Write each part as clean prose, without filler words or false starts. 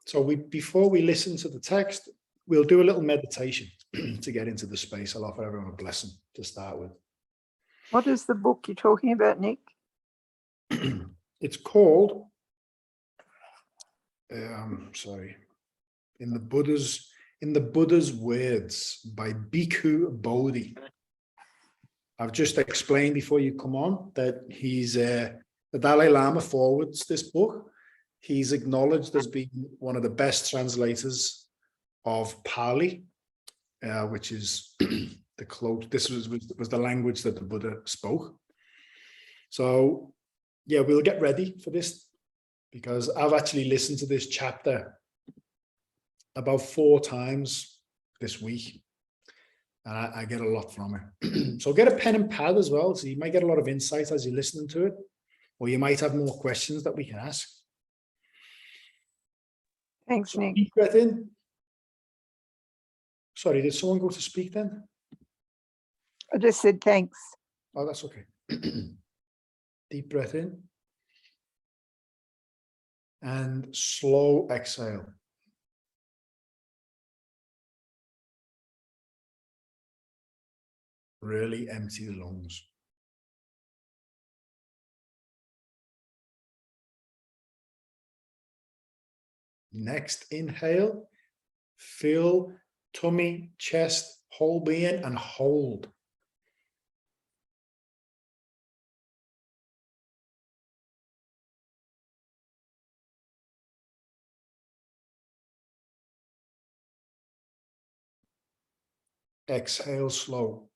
So before we listen to the text, we'll do a little meditation to get into the space. I'll offer everyone a blessing to start with. What is the book you're talking about, Nick? It's called, sorry, In the Buddha's Words by Bhikkhu Bodhi. I've just explained before you come on that he's the Dalai Lama forwards this book. He's acknowledged as being one of the best translators of Pali, which is this was the language that the Buddha spoke. So yeah, we'll get ready for this because I've actually listened to this chapter about 4 times this week. And I get a lot from it. So get a pen and pad as well. So you might get a lot of insight as you're listening to it, or you might have more questions that we can ask. Thanks, So Nick. deep breath in. Sorry, did someone go to speak then? I just said thanks. Oh, that's okay. Deep breath in. And slow exhale. Really empty the lungs. Next inhale, fill tummy, chest, whole being, and hold. Exhale slow.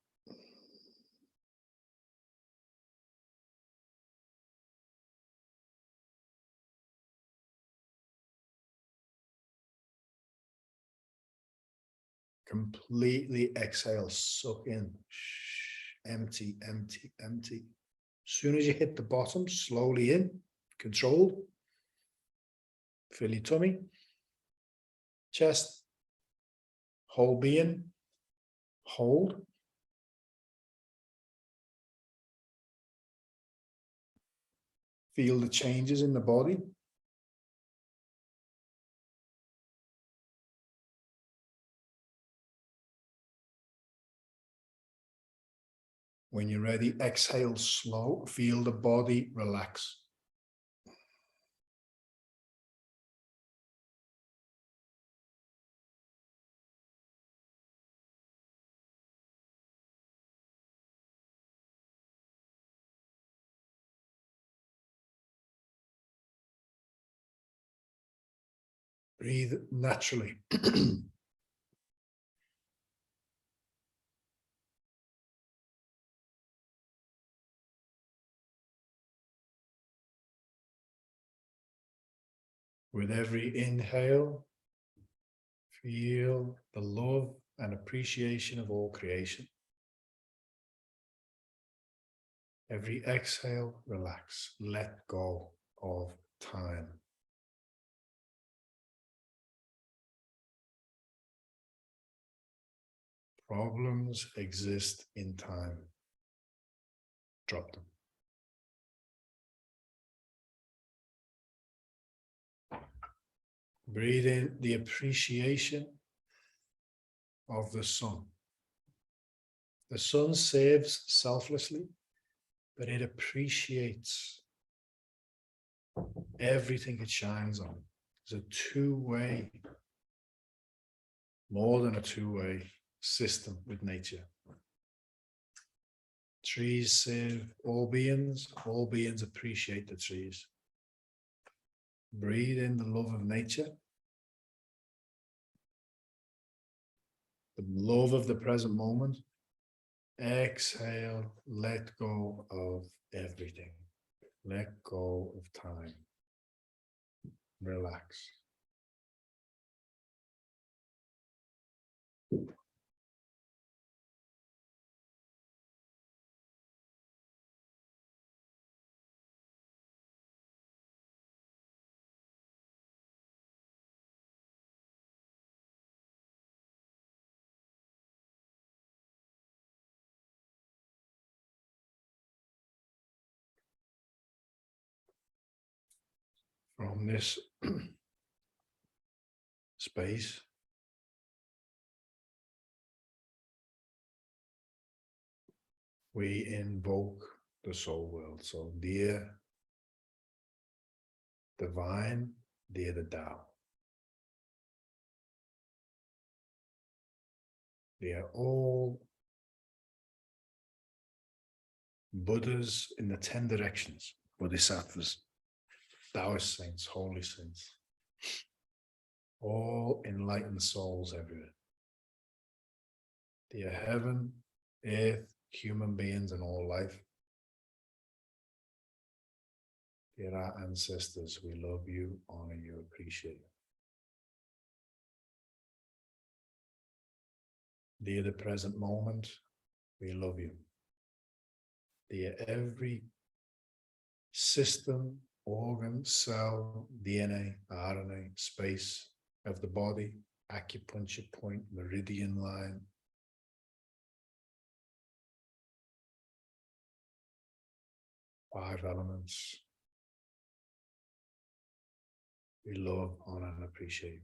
Completely exhale, suck in, empty, empty, empty. As soon as you hit the bottom, slowly in, controlled. Fill your tummy, chest, whole being, hold. Feel the changes in the body. When you're ready, exhale slow, feel the body relax. Breathe naturally. With every inhale, feel the love and appreciation of all creation. Every exhale, relax, let go of time. Problems exist in time. Drop them. Breathe in the appreciation of the sun. The sun serves selflessly, but it appreciates everything it shines on. It's a two-way, more than a two-way system with nature. Trees serve all beings appreciate the trees. Breathe in the love of nature, the love of the present moment. Exhale, let go of everything. Let go of time. Relax. From this space. We invoke the soul world. So, dear divine, dear the Tao, they are all Buddhas in the 10 directions, Bodhisattvas, Taoist saints, holy saints, all enlightened souls everywhere. Dear heaven, earth, human beings, and all life. Dear our ancestors, we love you, honor you, appreciate you. Dear the present moment, we love you. Dear every system, organ, cell, DNA, RNA, space of the body, acupuncture point, meridian line, five elements. We love, honor, and appreciate you.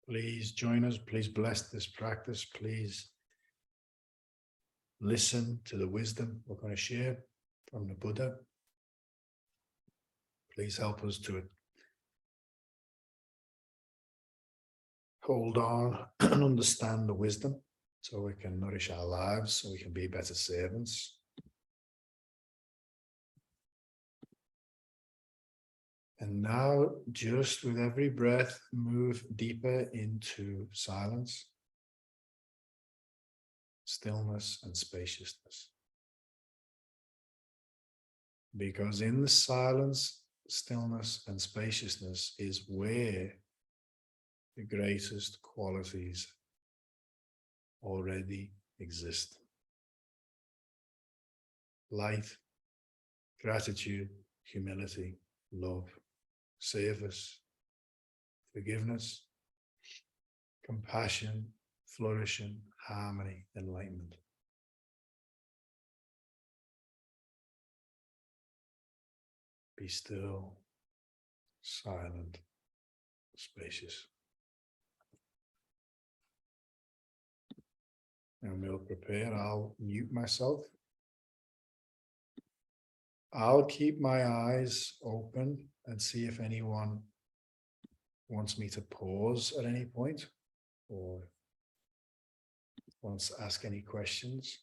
Please join us. Please bless this practice. Please listen to the wisdom we're going to share from the Buddha. Please help us to hold on and understand the wisdom so we can nourish our lives, so we can be better servants. And now, just with every breath, move deeper into silence, stillness, and spaciousness. Because in the silence, stillness, and spaciousness is where the greatest qualities already exist. Light, gratitude, humility, love, service, forgiveness, compassion, flourishing, harmony, enlightenment. Be still, silent, spacious. And we'll prepare. I'll mute myself. I'll keep my eyes open and see if anyone wants me to pause at any point or wants to ask any questions.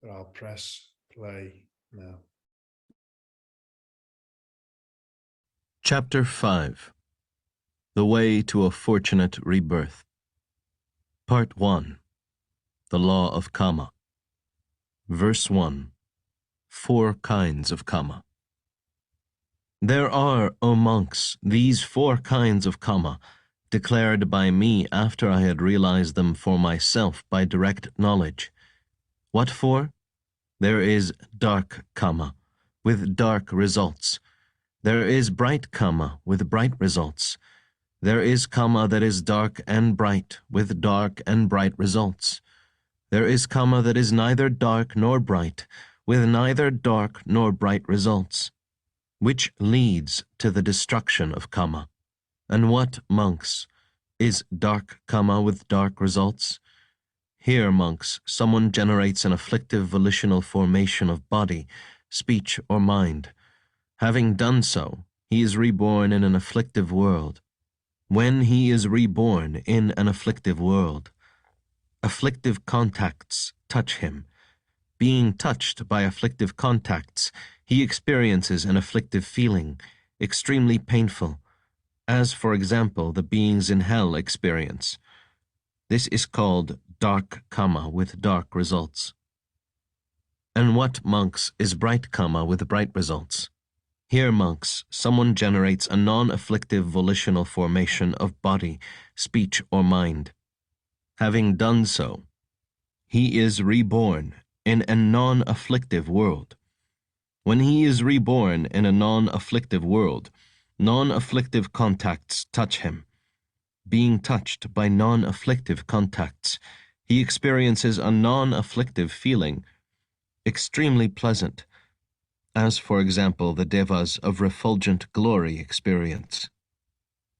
But I'll press play now. Chapter 5 The Way to a Fortunate Rebirth. Part 1 The Law of Karma. Verse 1 4 kinds of karma. There are, O monks, these 4 kinds of karma, declared by me after I had realized them for myself by direct knowledge. What for? There is dark karma, with dark results. There is bright karma, with bright results. There is karma that is dark and bright, with dark and bright results. There is karma that is neither dark nor bright, with neither dark nor bright results, which leads to the destruction of karma. And what, monks, is dark karma with dark results? Here, monks, someone generates an afflictive volitional formation of body, speech, or mind. Having done so, he is reborn in an afflictive world. When he is reborn in an afflictive world, afflictive contacts touch him. Being touched by afflictive contacts, he experiences an afflictive feeling, extremely painful, as, for example, the beings in hell experience. This is called dark karma with dark results. And what, monks, is bright karma with bright results? Here, monks, someone generates a non-afflictive volitional formation of body, speech, or mind. Having done so, he is reborn in a non-afflictive world. When he is reborn in a non-afflictive world, non-afflictive contacts touch him. Being touched by non-afflictive contacts, he experiences a non-afflictive feeling, extremely pleasant, as for example the devas of refulgent glory experience.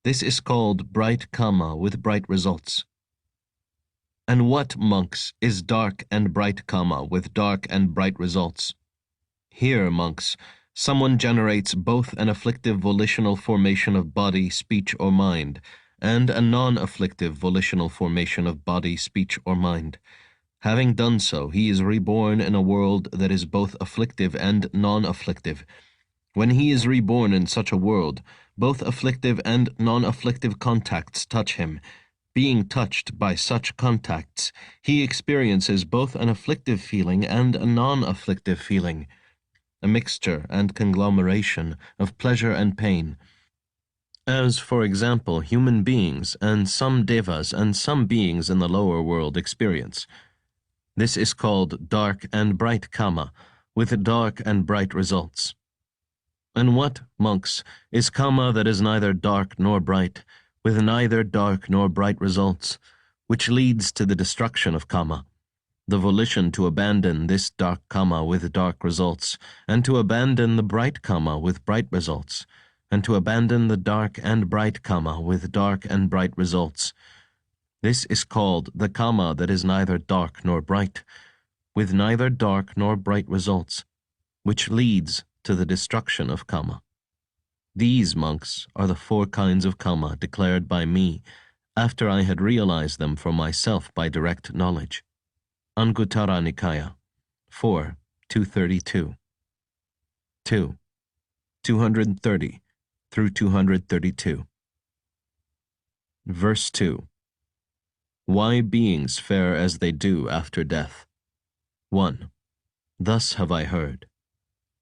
This is called bright karma with bright results. And what, monks, is dark and bright karma with dark and bright results? Here, monks, someone generates both an afflictive volitional formation of body, speech, or mind, and a non-afflictive volitional formation of body, speech, or mind. Having done so, he is reborn in a world that is both afflictive and non-afflictive. When he is reborn in such a world, both afflictive and non-afflictive contacts touch him. Being touched by such contacts, he experiences both an afflictive feeling and a non-afflictive feeling, a mixture and conglomeration of pleasure and pain. As, for example, human beings and some devas and some beings in the lower world experience. This is called dark and bright karma, with dark and bright results. And what, monks, is karma that is neither dark nor bright, with neither dark nor bright results, which leads to the destruction of karma, the volition to abandon this dark karma with dark results, and to abandon the bright karma with bright results, and to abandon the dark and bright karma with dark and bright results. This is called the karma that is neither dark nor bright, with neither dark nor bright results, which leads to the destruction of karma. These, monks, are the 4 kinds of karma declared by me after I had realized them for myself by direct knowledge. Anguttara Nikaya 4, 232. 2. 230 through 232. Verse 2. Why beings fare as they do after death? 1. Thus have I heard.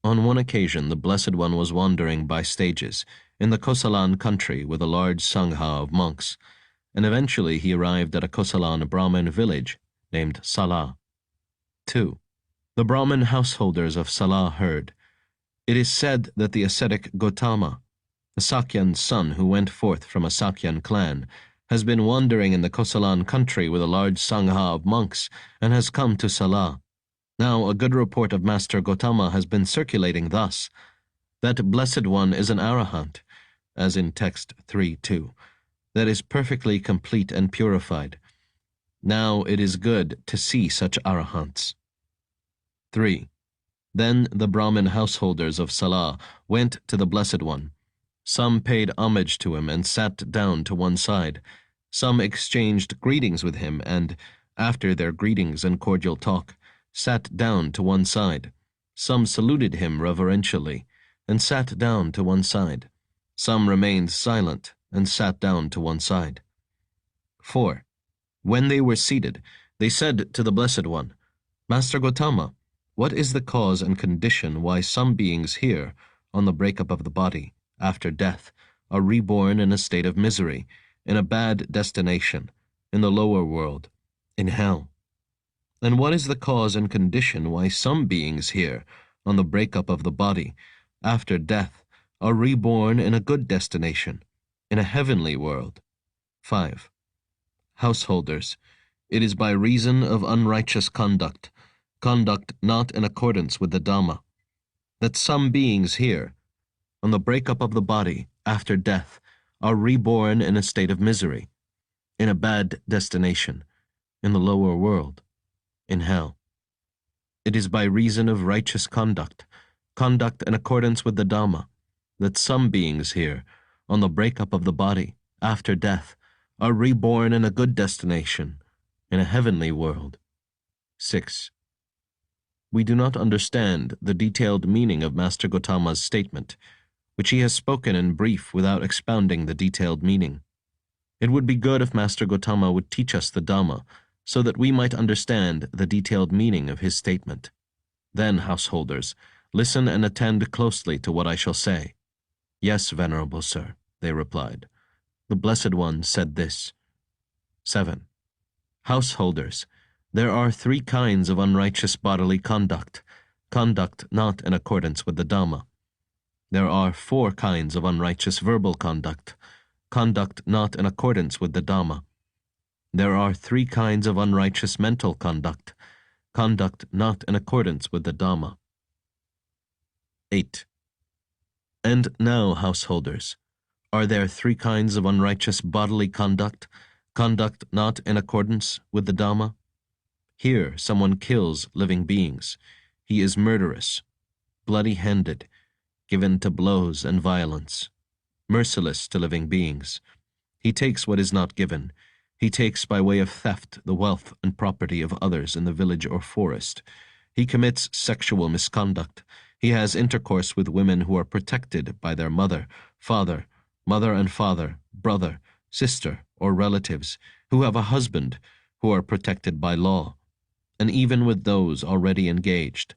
On one occasion the Blessed One was wandering by stages in the Kosalan country with a large sangha of monks, and eventually he arrived at a Kosalan Brahmin village named Sala. 2. The Brahmin householders of Sala heard. It is said that the ascetic Gotama, the Sakyan son who went forth from a Sakyan clan, has been wandering in the Kosalan country with a large sangha of monks and has come to Sala. Now a good report of Master Gotama has been circulating thus, that Blessed One is an arahant, as in text 3.2, that is perfectly complete and purified. Now it is good to see such arahants. 3. Then the Brahmin householders of Sala went to the Blessed One. Some paid homage to him and sat down to one side. Some exchanged greetings with him and, after their greetings and cordial talk, sat down to one side. Some saluted him reverentially and sat down to one side. Some remained silent and sat down to one side. 4. When they were seated, they said to the Blessed One, Master Gotama, what is the cause and condition why some beings here, on the breakup of the body, after death, are reborn in a state of misery, in a bad destination, in the lower world, in hell? And what is the cause and condition why some beings here, on the breakup of the body, after death, are reborn in a good destination, in a heavenly world? 5. Householders, it is by reason of unrighteous conduct, conduct not in accordance with the Dhamma, that some beings here, on the breakup of the body, after death, are reborn in a state of misery, in a bad destination, in the lower world, in hell. It is by reason of righteous conduct, conduct in accordance with the Dhamma, that some beings here, on the breakup of the body, after death, are reborn in a good destination, in a heavenly world. 6. We do not understand the detailed meaning of Master Gotama's statement, which he has spoken in brief without expounding the detailed meaning. It would be good if Master Gotama would teach us the Dhamma, so that we might understand the detailed meaning of his statement. Then, householders, listen and attend closely to what I shall say. Yes, Venerable Sir, they replied. The Blessed One said this. 7. Householders, there are 3 kinds of unrighteous bodily conduct, conduct not in accordance with the Dhamma. There are 4 kinds of unrighteous verbal conduct, conduct not in accordance with the Dhamma. There are 3 kinds of unrighteous mental conduct, conduct not in accordance with the Dhamma. 8. And now, householders, are there 3 kinds of unrighteous bodily conduct, conduct not in accordance with the Dhamma? Here, someone kills living beings. He is murderous, bloody-handed, given to blows and violence, merciless to living beings. He takes what is not given. He takes by way of theft the wealth and property of others in the village or forest. He commits sexual misconduct. He has intercourse with women who are protected by their mother, father, mother and father, brother, sister, or relatives, who have a husband, who are protected by law, and even with those already engaged.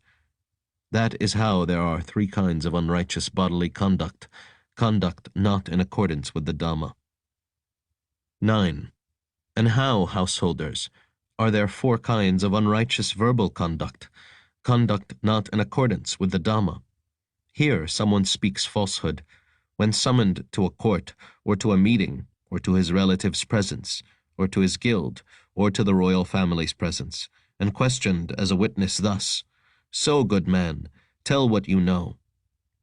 That is how there are 3 kinds of unrighteous bodily conduct, conduct not in accordance with the Dhamma. 9. And how, householders, are there 4 kinds of unrighteous verbal conduct, conduct not in accordance with the Dhamma? Here someone speaks falsehood when summoned to a court, or to a meeting, or to his relative's presence, or to his guild, or to the royal family's presence, and questioned as a witness thus, "So, good man, tell what you know."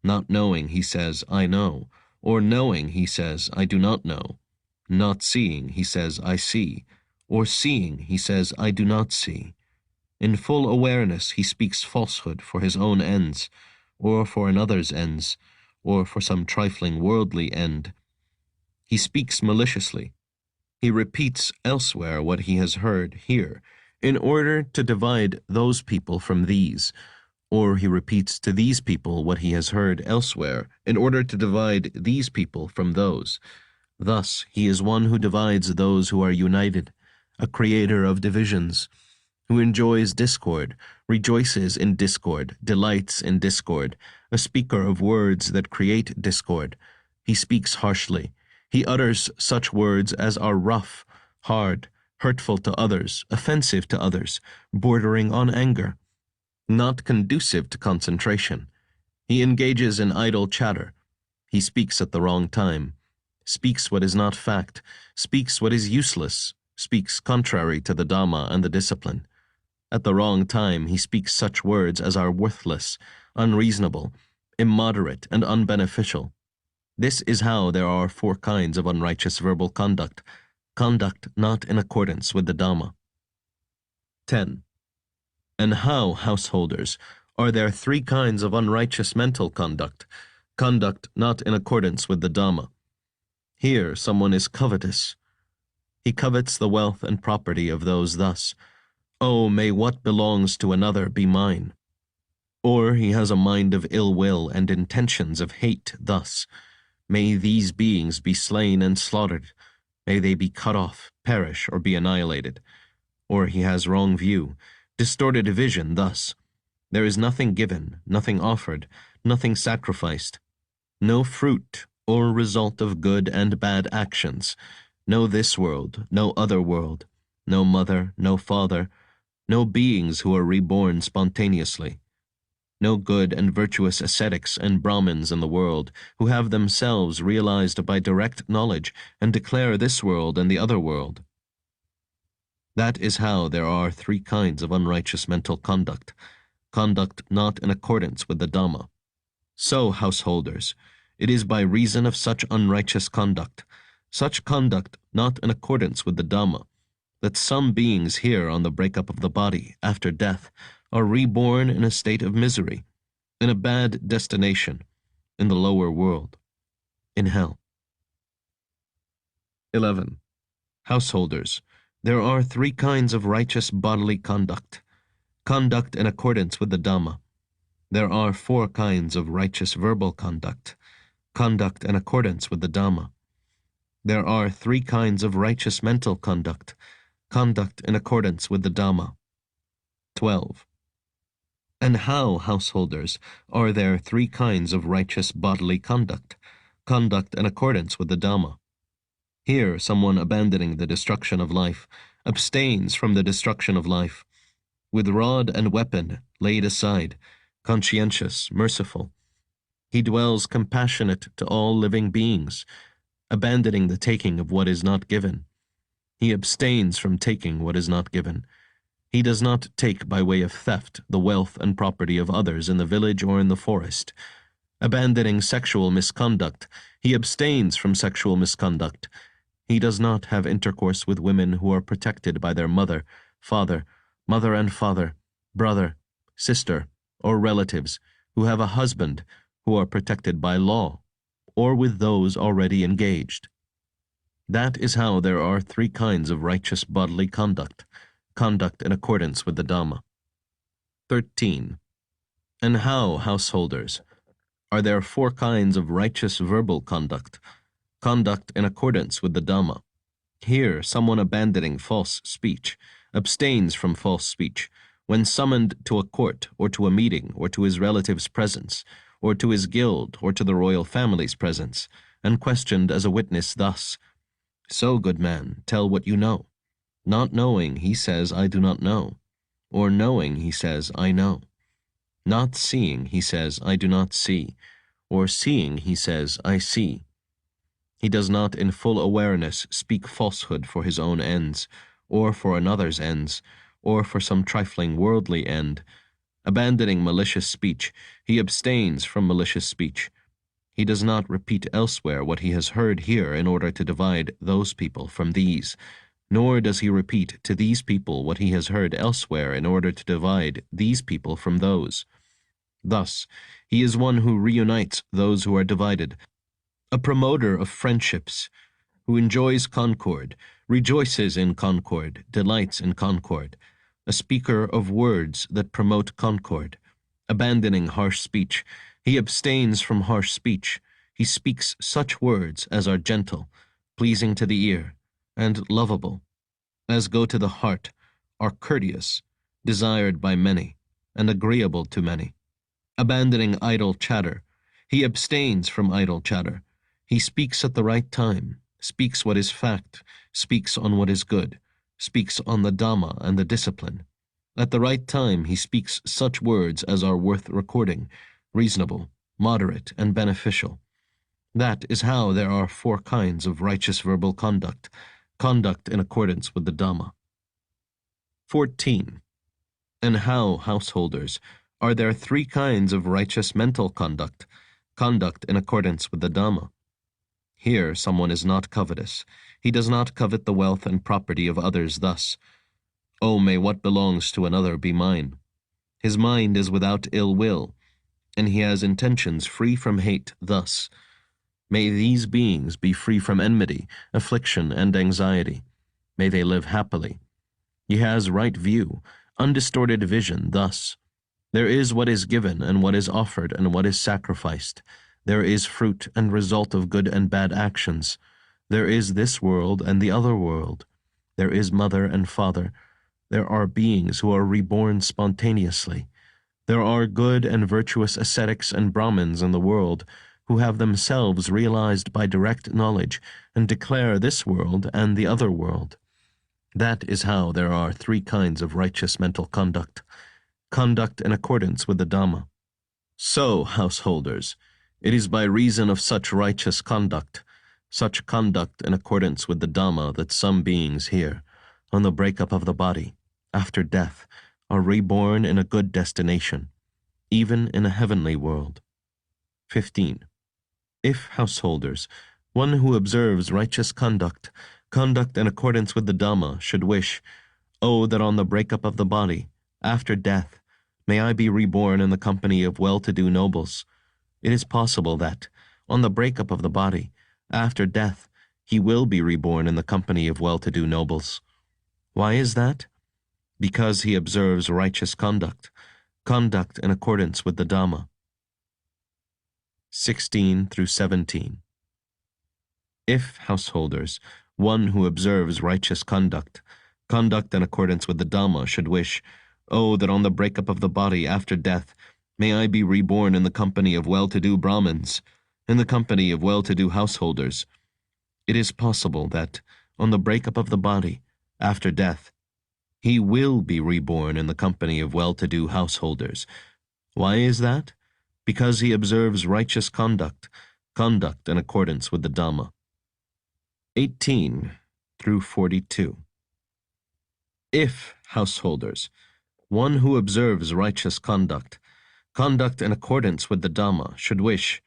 Not knowing, he says, "I know," or knowing, he says, "I do not know." Not seeing, he says, "I see," or seeing, he says, "I do not see." In full awareness, he speaks falsehood for his own ends, or for another's ends, or for some trifling worldly end. He speaks maliciously. He repeats elsewhere what he has heard here, in order to divide those people from these, or he repeats to these people what he has heard elsewhere, in order to divide these people from those. Thus, he is one who divides those who are united, a creator of divisions, who enjoys discord, rejoices in discord, delights in discord, a speaker of words that create discord. He speaks harshly. He utters such words as are rough, hard, hurtful to others, offensive to others, bordering on anger, not conducive to concentration. He engages in idle chatter. He speaks at the wrong time, speaks what is not fact, speaks what is useless, speaks contrary to the Dhamma and the discipline. At the wrong time, he speaks such words as are worthless, unreasonable, immoderate, and unbeneficial. This is how there are 4 kinds of unrighteous verbal conduct, conduct not in accordance with the Dhamma. 10. And how, householders, are there 3 kinds of unrighteous mental conduct, conduct not in accordance with the Dhamma? Here someone is covetous. He covets the wealth and property of those thus, "Oh, may what belongs to another be mine." Or he has a mind of ill will and intentions of hate thus, "May these beings be slain and slaughtered. May they be cut off, perish, or be annihilated." Or he has wrong view, distorted vision thus, "There is nothing given, nothing offered, nothing sacrificed, no fruit or result of good and bad actions, no this world, no other world, no mother, no father, no beings who are reborn spontaneously, no good and virtuous ascetics and Brahmins in the world who have themselves realized by direct knowledge and declare this world and the other world." That is how there are 3 kinds of unrighteous mental conduct, conduct not in accordance with the Dhamma. So, householders, it is by reason of such unrighteous conduct, such conduct not in accordance with the Dhamma, that some beings here on the breakup of the body after death are reborn in a state of misery, in a bad destination, in the lower world, in hell. 11. Householders, there are 3 kinds of righteous bodily conduct, conduct in accordance with the Dhamma. There are 4 kinds of righteous verbal conduct, conduct in accordance with the Dhamma. There are 3 kinds of righteous mental conduct, conduct in accordance with the Dhamma. 12. And how, householders, are there 3 kinds of righteous bodily conduct, conduct in accordance with the Dhamma? Here someone abandoning the destruction of life abstains from the destruction of life, with rod and weapon laid aside, conscientious, merciful. He dwells compassionate to all living beings, abandoning the taking of what is not given. He abstains from taking what is not given. He does not take by way of theft the wealth and property of others in the village or in the forest. Abandoning sexual misconduct, he abstains from sexual misconduct. He does not have intercourse with women who are protected by their mother, father, mother and father, brother, sister, or relatives who have a husband who are protected by law, or with those already engaged. That is how there are three kinds of righteous bodily conduct, conduct in accordance with the Dhamma. 13. And how, householders, are there four kinds of righteous verbal conduct, conduct in accordance with the Dhamma? Here, someone abandoning false speech abstains from false speech when summoned to a court or to a meeting or to his relative's presence or to his guild or to the royal family's presence, and questioned as a witness thus, "So, good man, tell what you know." Not knowing, he says, "I do not know." Or knowing, he says, "I know." Not seeing, he says, "I do not see." Or seeing, he says, "I see." He does not in full awareness speak falsehood for his own ends, or for another's ends, or for some trifling worldly end. Abandoning malicious speech, he abstains from malicious speech. He does not repeat elsewhere what he has heard here in order to divide those people from these, nor does he repeat to these people what he has heard elsewhere in order to divide these people from those. Thus, he is one who reunites those who are divided, a promoter of friendships, who enjoys concord, rejoices in concord, delights in concord, a speaker of words that promote concord. Abandoning harsh speech, he abstains from harsh speech. He speaks such words as are gentle, pleasing to the ear, and lovable, as go to the heart, are courteous, desired by many, and agreeable to many. Abandoning idle chatter, he abstains from idle chatter. He speaks at the right time, speaks what is fact, speaks on what is good, speaks on the Dhamma and the discipline. At the right time he speaks such words as are worth recording, reasonable, moderate, and beneficial. That is how there are four kinds of righteous verbal conduct, conduct in accordance with the Dhamma. 14. And how, householders, are there three kinds of righteous mental conduct, conduct in accordance with the Dhamma? Here someone is not covetous. He does not covet the wealth and property of others thus, "Oh, may what belongs to another be mine." His mind is without ill will, and he has intentions free from hate thus, "May these beings be free from enmity, affliction, and anxiety. May they live happily." He has right view, undistorted vision thus, "There is what is given and what is offered and what is sacrificed. There is fruit and result of good and bad actions. There is this world and the other world. There is mother and father. There are beings who are reborn spontaneously. There are good and virtuous ascetics and Brahmins in the world who have themselves realized by direct knowledge and declare this world and the other world." That is how there are three kinds of righteous mental conduct, conduct in accordance with the Dhamma. So, householders, it is by reason of such righteous conduct in accordance with the Dhamma, that some beings here, on the breakup of the body, after death, are reborn in a good destination, even in a heavenly world. 15. If, householders, one who observes righteous conduct in accordance with the Dhamma, should wish, "Oh, that on the breakup of the body, after death, may I be reborn in the company of well-to-do nobles," it is possible that, on the breakup of the body, after death, he will be reborn in the company of well-to-do nobles. Why is that? Because he observes righteous conduct in accordance with the Dhamma. 16 through 17. If, householders, one who observes righteous conduct in accordance with the Dhamma, should wish, "Oh, that on the breakup of the body after death, may I be reborn in the company of well-to-do Brahmins, in the company of well-to-do householders," it is possible that, on the breakup of the body after death, he will be reborn in the company of well-to-do householders. Why is that? Because he observes righteous conduct in accordance with the Dhamma. 18 through 42. If, householders, one who observes righteous conduct Conduct in accordance with the Dhamma should wish,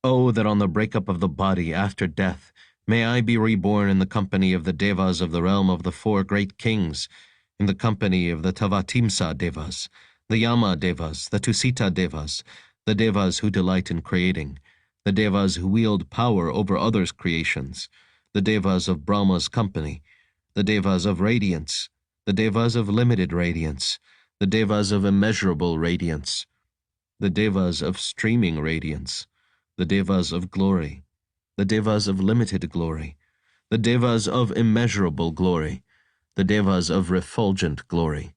oh, that on the breakup of the body after death, may I be reborn in the company of the Devas of the realm of the four great kings, in the company of the Tavatimsa Devas, the Yama Devas, the Tusita Devas, the Devas who delight in creating, the Devas who wield power over others' creations, the Devas of Brahma's company, the Devas of radiance, the Devas of limited radiance, the Devas of immeasurable radiance, the Devas of streaming radiance, the Devas of glory, the Devas of limited glory, the Devas of immeasurable glory, the Devas of refulgent glory,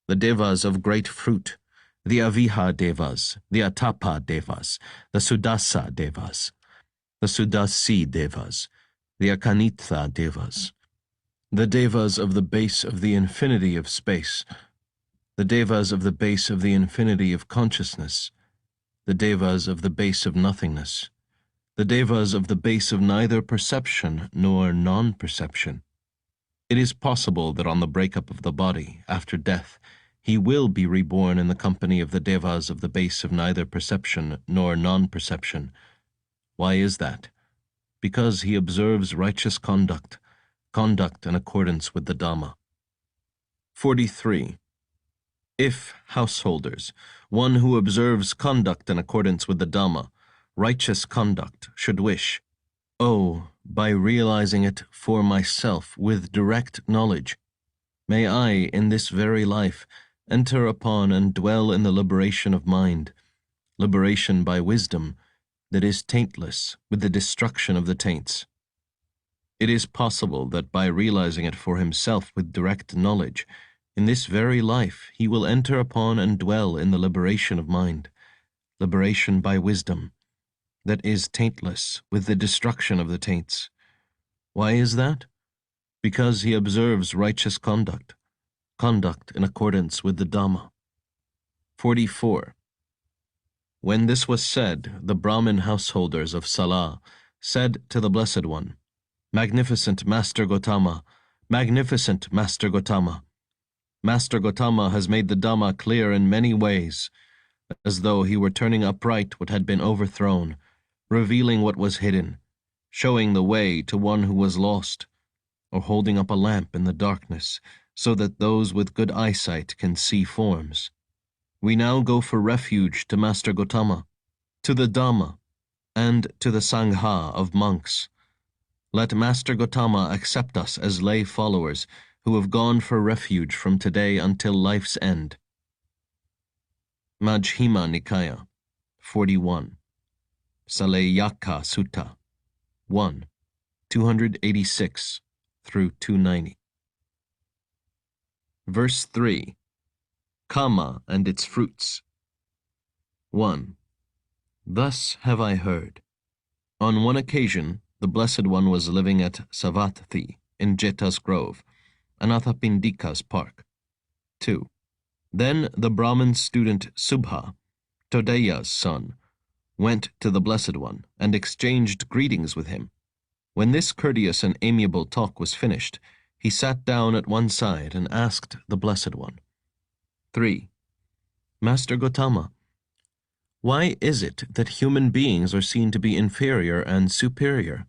the Devas of great fruit, the Aviha Devas, the Atapa Devas, the Sudasa Devas, the Sudasi Devas, the Akanitha Devas, the Devas of the base of the infinity of space, the Devas of the base of the infinity of consciousness, the Devas of the base of nothingness, the Devas of the base of neither perception nor non-perception. It is possible that on the breakup of the body, after death, he will be reborn in the company of the Devas of the base of neither perception nor non-perception. Why is that? Because he observes righteous conduct, conduct in accordance with the Dhamma. 43. If householders, one who observes conduct in accordance with the Dhamma, righteous conduct, should wish, oh, by realizing it for myself with direct knowledge, may I, in this very life, enter upon and dwell in the liberation of mind, liberation by wisdom, that is taintless with the destruction of the taints. It is possible that by realizing it for himself with direct knowledge, in this very life he will enter upon and dwell in the liberation of mind, liberation by wisdom, that is taintless with the destruction of the taints. Why is that? Because he observes righteous conduct, conduct in accordance with the Dhamma. 44. When this was said, the Brahmin householders of Sala said to the Blessed One, Magnificent Master Gotama, magnificent Master Gotama. Master Gotama has made the Dhamma clear in many ways, as though he were turning upright what had been overthrown, revealing what was hidden, showing the way to one who was lost, or holding up a lamp in the darkness, so that those with good eyesight can see forms. We now go for refuge to Master Gotama, to the Dhamma, and to the Sangha of monks. Let Master Gotama accept us as lay followers who have gone for refuge from today until life's end. Majjhima Nikaya, 41. Salayaka Sutta, 1, 286 through 290. Verse 3. Kama and its fruits. 1. Thus have I heard. On one occasion, the Blessed One was living at Savatthi in Jeta's Grove, Anathapindika's park. 2. Then the Brahmin student Subha, Todaya's son, went to the Blessed One and exchanged greetings with him. When this courteous and amiable talk was finished, he sat down at one side and asked the Blessed One. 3. Master Gotama, why is it that human beings are seen to be inferior and superior?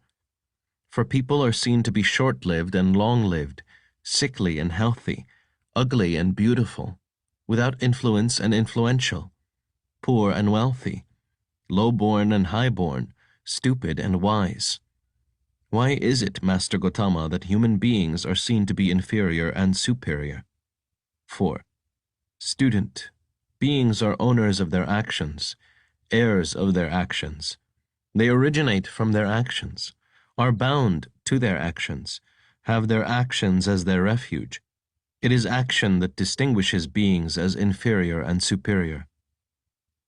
For people are seen to be short-lived and long-lived, sickly and healthy, ugly and beautiful, without influence and influential, poor and wealthy, low-born and high-born, stupid and wise. Why is it, Master Gotama, that human beings are seen to be inferior and superior? 4. Student, beings are owners of their actions, heirs of their actions. They originate from their actions, are bound to their actions, have their actions as their refuge. It is action that distinguishes beings as inferior and superior.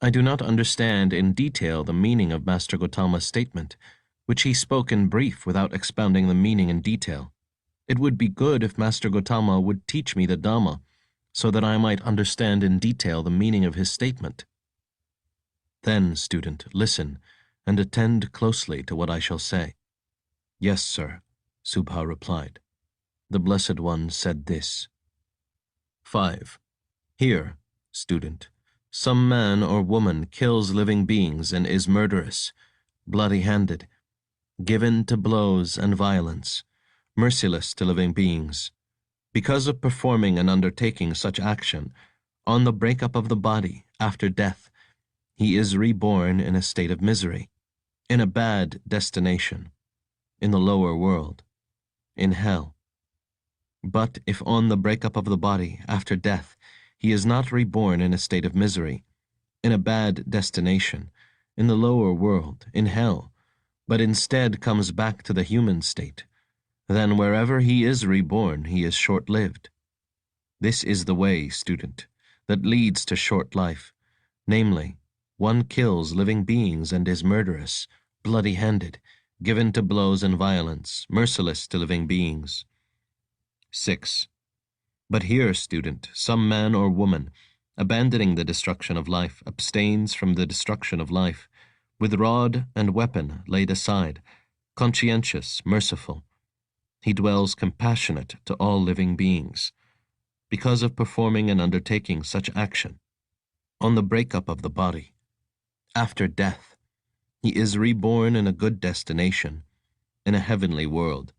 I do not understand in detail the meaning of Master Gotama's statement, which he spoke in brief without expounding the meaning in detail. It would be good if Master Gotama would teach me the Dhamma, so that I might understand in detail the meaning of his statement. Then, student, listen, and attend closely to what I shall say. Yes, sir, Subha replied. The Blessed One said this. 5. Hear, student, some man or woman kills living beings and is murderous, bloody-handed, given to blows and violence, merciless to living beings. Because of performing and undertaking such action, on the breakup of the body after death, he is reborn in a state of misery, in a bad destination, in the lower world, in hell. But if on the breakup of the body after death, he is not reborn in a state of misery, in a bad destination, in the lower world, in hell, but instead comes back to the human state, then wherever he is reborn, he is short-lived. This is the way, student, that leads to short life, namely, one kills living beings and is murderous, bloody-handed, given to blows and violence, merciless to living beings. 6. But here, student, some man or woman, abandoning the destruction of life, abstains from the destruction of life, with rod and weapon laid aside, conscientious, merciful. He dwells compassionate to all living beings. Because of performing and undertaking such action, on the breakup of the body, after death, he is reborn in a good destination, in a heavenly world.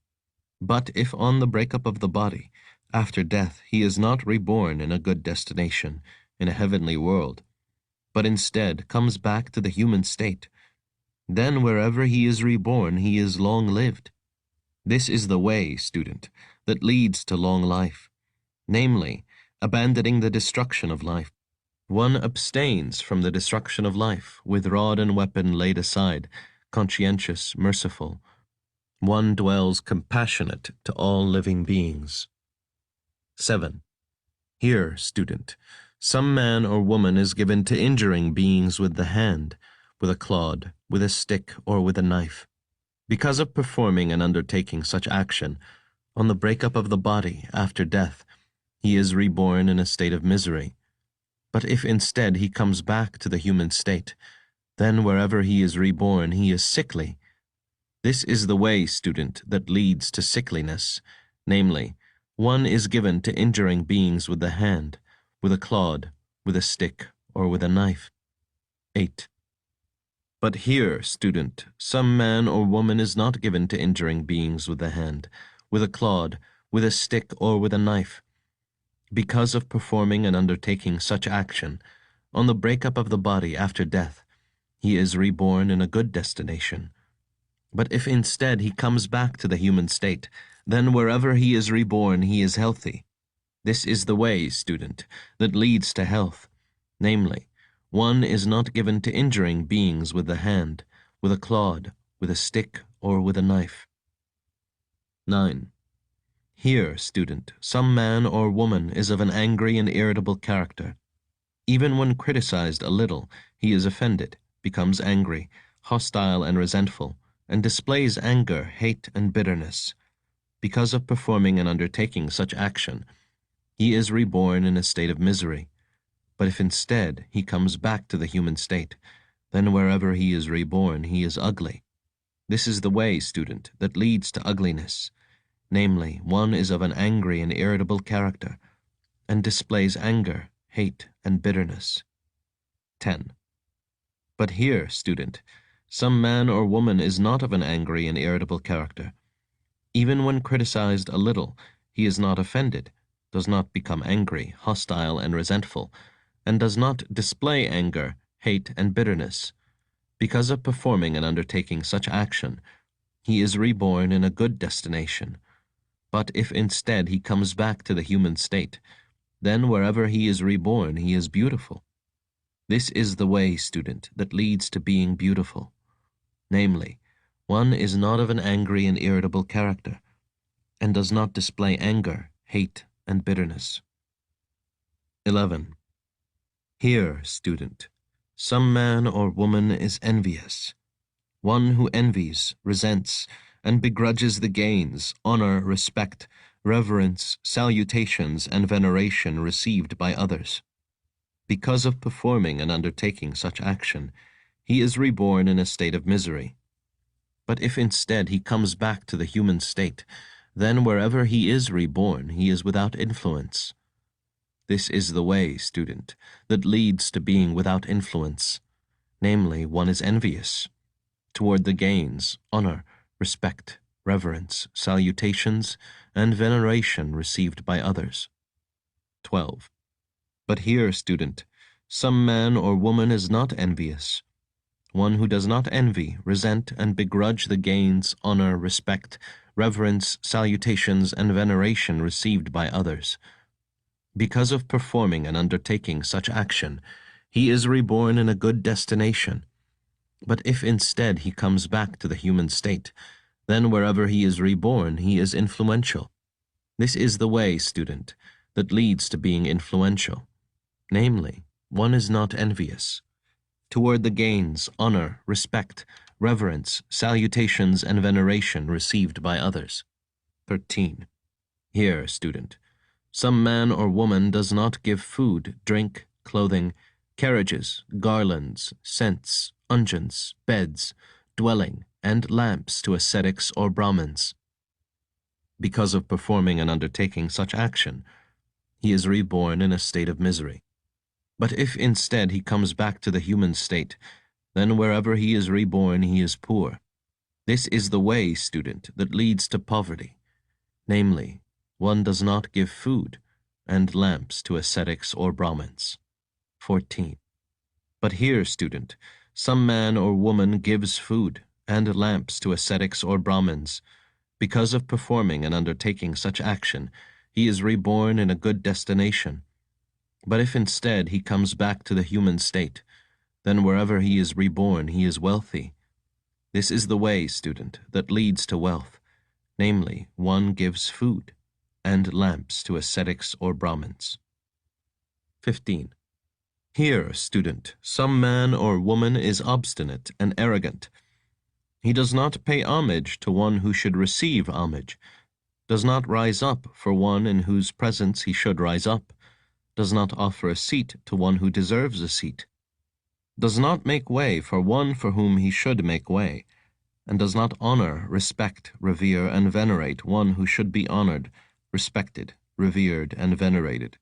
But if on the breakup of the body, after death, he is not reborn in a good destination, in a heavenly world, but instead comes back to the human state, then wherever he is reborn, he is long-lived. This is the way, student, that leads to long life, namely, abandoning the destruction of life. One abstains from the destruction of life, with rod and weapon laid aside, conscientious, merciful. One dwells compassionate to all living beings. 7. Here, student, some man or woman is given to injuring beings with the hand, with a clod, with a stick, or with a knife. Because of performing and undertaking such action, on the breakup of the body after death, he is reborn in a state of misery. But if instead he comes back to the human state, then wherever he is reborn, he is sickly. This is the way, student, that leads to sickliness, namely, one is given to injuring beings with the hand, with a clod, with a stick, or with a knife. 8. But here, student, some man or woman is not given to injuring beings with the hand, with a clod, with a stick, or with a knife. Because of performing and undertaking such action, on the breakup of the body after death, he is reborn in a good destination. But if instead he comes back to the human state, then wherever he is reborn, he is healthy. This is the way, student, that leads to health, namely, one is not given to injuring beings with the hand, with a clod, with a stick, or with a knife. 9. Here, student, some man or woman is of an angry and irritable character. Even when criticized a little, he is offended, becomes angry, hostile and resentful, and displays anger, hate, and bitterness. Because of performing and undertaking such action, he is reborn in a state of misery. But if instead he comes back to the human state, then wherever he is reborn, he is ugly. This is the way, student, that leads to ugliness. Namely, one is of an angry and irritable character, and displays anger, hate, and bitterness. 10. But here, student, some man or woman is not of an angry and irritable character. Even when criticized a little, he is not offended, does not become angry, hostile, and resentful, and does not display anger, hate, and bitterness. Because of performing and undertaking such action, he is reborn in a good destination. But if instead he comes back to the human state, then wherever he is reborn, he is beautiful. This is the way, student, that leads to being beautiful. Namely, one is not of an angry and irritable character, and does not display anger, hate, and bitterness. 11. Here, student, some man or woman is envious. One who envies, resents, and begrudges the gains, honor, respect, reverence, salutations, and veneration received by others. Because of performing and undertaking such action, he is reborn in a state of misery. But if instead he comes back to the human state, then wherever he is reborn, he is without influence. This is the way, student, that leads to being without influence. Namely, one is envious toward the gains, honor, respect, reverence, salutations, and veneration received by others. 12. But here, student, some man or woman is not envious. One who does not envy, resent, and begrudge the gains, honor, respect, reverence, salutations, and veneration received by others. Because of performing and undertaking such action, he is reborn in a good destination. But if instead he comes back to the human state, then wherever he is reborn, he is influential. This is the way, student, that leads to being influential. Namely, one is not envious toward the gains, honor, respect, reverence, salutations, and veneration received by others. 13. Here, student, some man or woman does not give food, drink, clothing, carriages, garlands, scents, unguents, beds, dwelling, and lamps to ascetics or Brahmins. Because of performing and undertaking such action, he is reborn in a state of misery. But if instead he comes back to the human state, then wherever he is reborn, he is poor. This is the way, student, that leads to poverty. Namely, one does not give food and lamps to ascetics or Brahmins. 14. But here, student, some man or woman gives food and lamps to ascetics or Brahmins. Because of performing and undertaking such action, he is reborn in a good destination. But if instead he comes back to the human state, then wherever he is reborn, he is wealthy. This is the way, student, that leads to wealth. Namely, one gives food and lamps to ascetics or Brahmins. 15. Here, student, some man or woman is obstinate and arrogant. He does not pay homage to one who should receive homage, does not rise up for one in whose presence he should rise up, does not offer a seat to one who deserves a seat, does not make way for one for whom he should make way, and does not honor, respect, revere, and venerate one who should be honored, respected, revered, and venerated.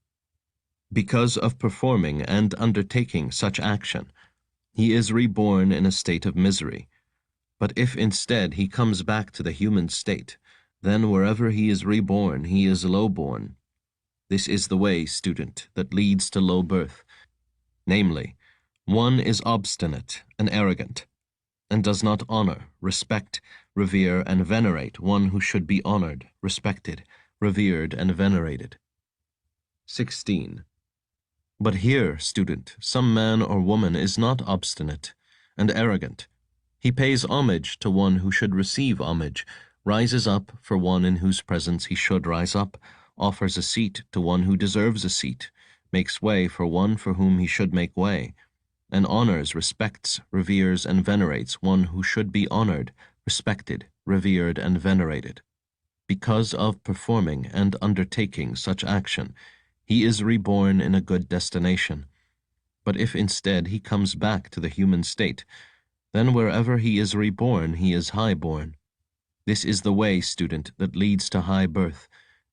Because of performing and undertaking such action, he is reborn in a state of misery. But if instead he comes back to the human state, then wherever he is reborn, he is low-born. This is the way, student, that leads to low birth. Namely, one is obstinate and arrogant, and does not honor, respect, revere, and venerate one who should be honored, respected, revered, and venerated. 16. But here, student, some man or woman is not obstinate and arrogant. He pays homage to one who should receive homage, rises up for one in whose presence he should rise up, offers a seat to one who deserves a seat, makes way for one for whom he should make way, and honors, respects, reveres, and venerates one who should be honored, respected, revered, and venerated. Because of performing and undertaking such action, he is reborn in a good destination. But if instead he comes back to the human state, then wherever he is reborn, he is high-born. This is the way, student, that leads to high birth.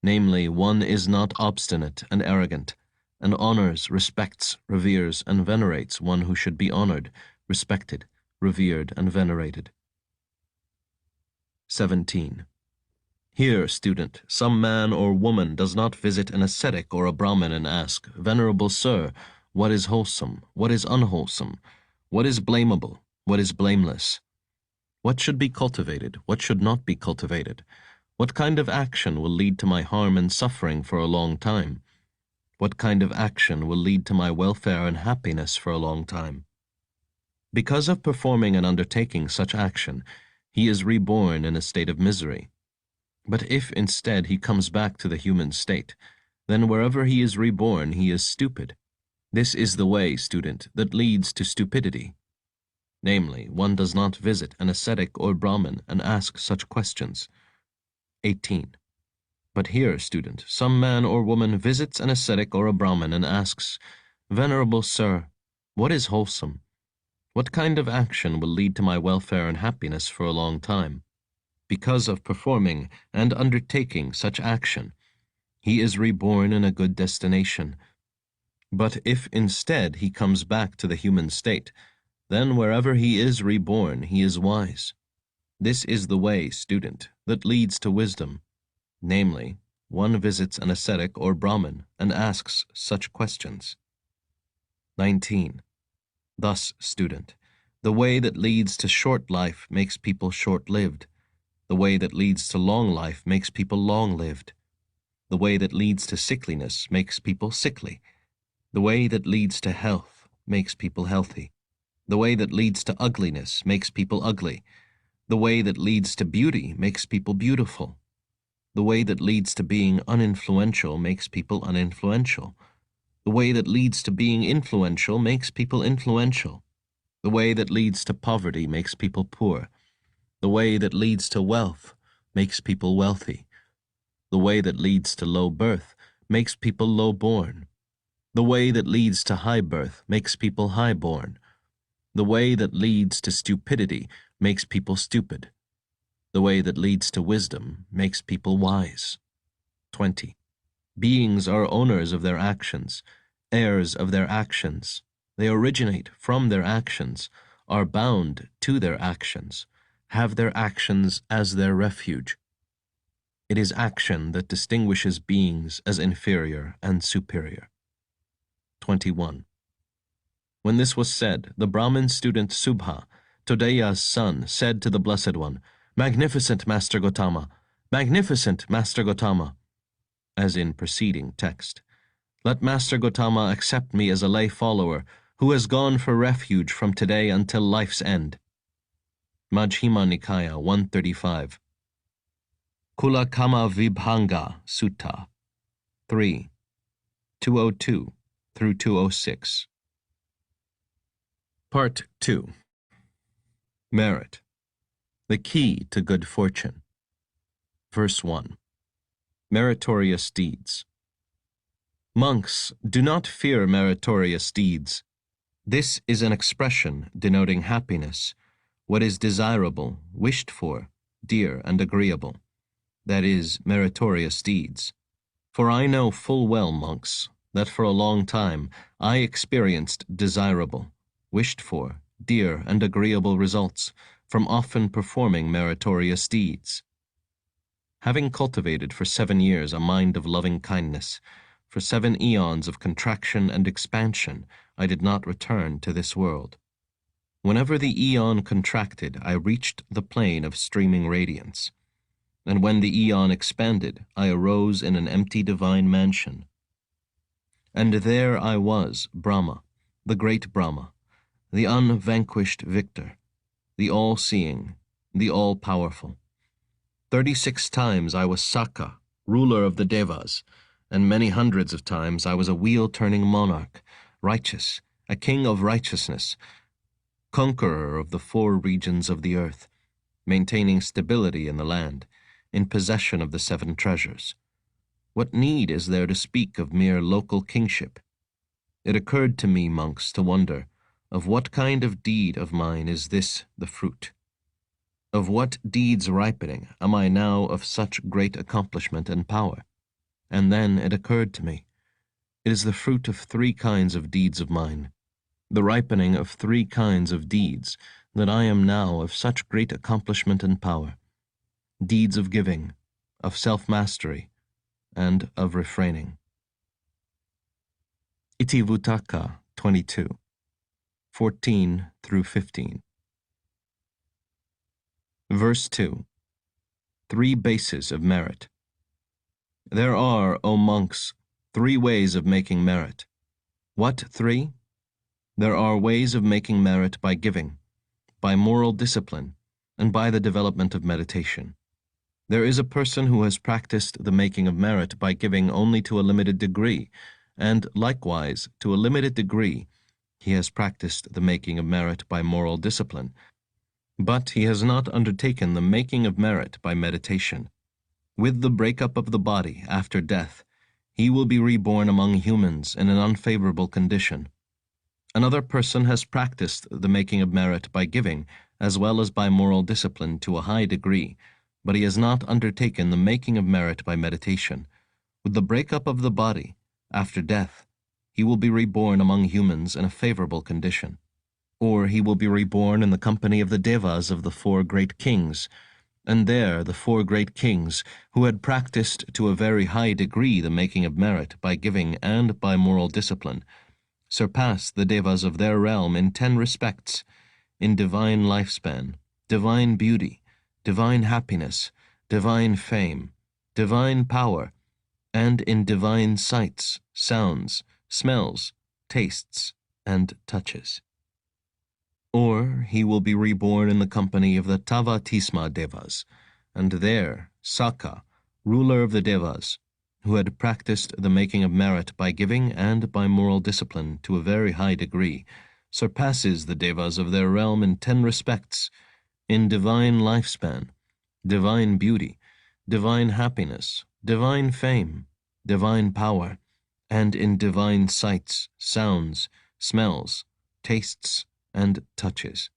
Namely, one is not obstinate and arrogant, and honors, respects, reveres, and venerates one who should be honored, respected, revered, and venerated. 17. Here, student, some man or woman does not visit an ascetic or a Brahmin and ask, "Venerable sir, what is wholesome? What is unwholesome? What is blamable? What is blameless? What should be cultivated? What should not be cultivated? What kind of action will lead to my harm and suffering for a long time? What kind of action will lead to my welfare and happiness for a long time?" Because of performing and undertaking such action, he is reborn in a state of misery. But if instead he comes back to the human state, then wherever he is reborn, he is stupid. This is the way, student, that leads to stupidity. Namely, one does not visit an ascetic or Brahmin and ask such questions. 18. But here, student, some man or woman visits an ascetic or a Brahmin and asks, "Venerable sir, what is wholesome? What kind of action will lead to my welfare and happiness for a long time?" Because of performing and undertaking such action, he is reborn in a good destination. But if instead he comes back to the human state, then wherever he is reborn, he is wise. This is the way, student, that leads to wisdom. Namely, one visits an ascetic or Brahmin and asks such questions. 19. Thus, student, the way that leads to short life makes people short-lived. The way that leads to long life makes people long-lived. The way that leads to sickliness makes people sickly. The way that leads to health makes people healthy. The way that leads to ugliness makes people ugly. The way that leads to beauty makes people beautiful. The way that leads to being uninfluential makes people uninfluential. The way that leads to being influential makes people influential. The way that leads to poverty makes people poor. The way that leads to wealth makes people wealthy. The way that leads to low birth makes people low-born. The way that leads to high birth makes people high-born. The way that leads to stupidity makes people stupid. The way that leads to wisdom makes people wise. 20. Beings are owners of their actions, heirs of their actions. They originate from their actions, are bound to their actions, have their actions as their refuge. It is action that distinguishes beings as inferior and superior. 21. When this was said, the Brahmin student Subha, Todeya's son, said to the Blessed One, "Magnificent Master Gotama! Magnificent Master Gotama!" As in preceding text. Let Master Gotama accept me as a lay follower who has gone for refuge from today until life's end. Majjhima Nikaya 135. Kula Kama Vibhanga Sutta 3, 202 through 206. Part 2. Merit, the key to good fortune. Verse 1. Meritorious deeds. Monks, do not fear meritorious deeds. This is an expression denoting happiness, what is desirable, wished for, dear and agreeable. That is, meritorious deeds. For I know full well, monks, that for a long time I experienced desirable, wished for, dear and agreeable results from often performing meritorious deeds. Having cultivated for 7 years a mind of loving kindness, for 7 eons of contraction and expansion, I did not return to this world. Whenever the eon contracted, I reached the plane of streaming radiance. And when the eon expanded, I arose in an empty divine mansion. And there I was, Brahma, the great Brahma, the unvanquished victor, the all-seeing, the all-powerful. 36 times I was Saka, ruler of the Devas, and many hundreds of times I was a wheel-turning monarch, righteous, a king of righteousness, conqueror of the 4 regions of the earth, maintaining stability in the land, in possession of the 7 treasures. What need is there to speak of mere local kingship? It occurred to me, monks, to wonder, of what kind of deed of mine is this the fruit? Of what deeds ripening am I now of such great accomplishment and power? And then it occurred to me, it is the fruit of 3 kinds of deeds of mine, the ripening of 3 kinds of deeds, that I am now of such great accomplishment and power. Deeds of giving, of self-mastery, and of refraining. Itivutaka 22, 14 through 15. Verse 2. 3 bases of merit. There are, O monks, 3 ways of making merit. What 3? There are ways of making merit by giving, by moral discipline, and by the development of meditation. There is a person who has practiced the making of merit by giving only to a limited degree, and likewise, to a limited degree, he has practiced the making of merit by moral discipline, but he has not undertaken the making of merit by meditation. With the breakup of the body after death, he will be reborn among humans in an unfavorable condition. Another person has practiced the making of merit by giving, as well as by moral discipline to a high degree, but he has not undertaken the making of merit by meditation. With the breakup of the body, after death, he will be reborn among humans in a favorable condition. Or he will be reborn in the company of the devas of the 4 great kings, and there the 4 great kings, who had practiced to a very high degree the making of merit by giving and by moral discipline, surpass the devas of their realm in 10 respects, in divine lifespan, divine beauty, divine happiness, divine fame, divine power, and in divine sights, sounds, smells, tastes, and touches. Or he will be reborn in the company of the Tavatisma Devas, and there Saka, ruler of the Devas, who had practiced the making of merit by giving and by moral discipline to a very high degree, surpasses the Devas of their realm in 10 respects, in divine lifespan, divine beauty, divine happiness, divine fame, divine power, and in divine sights, sounds, smells, tastes, and touches.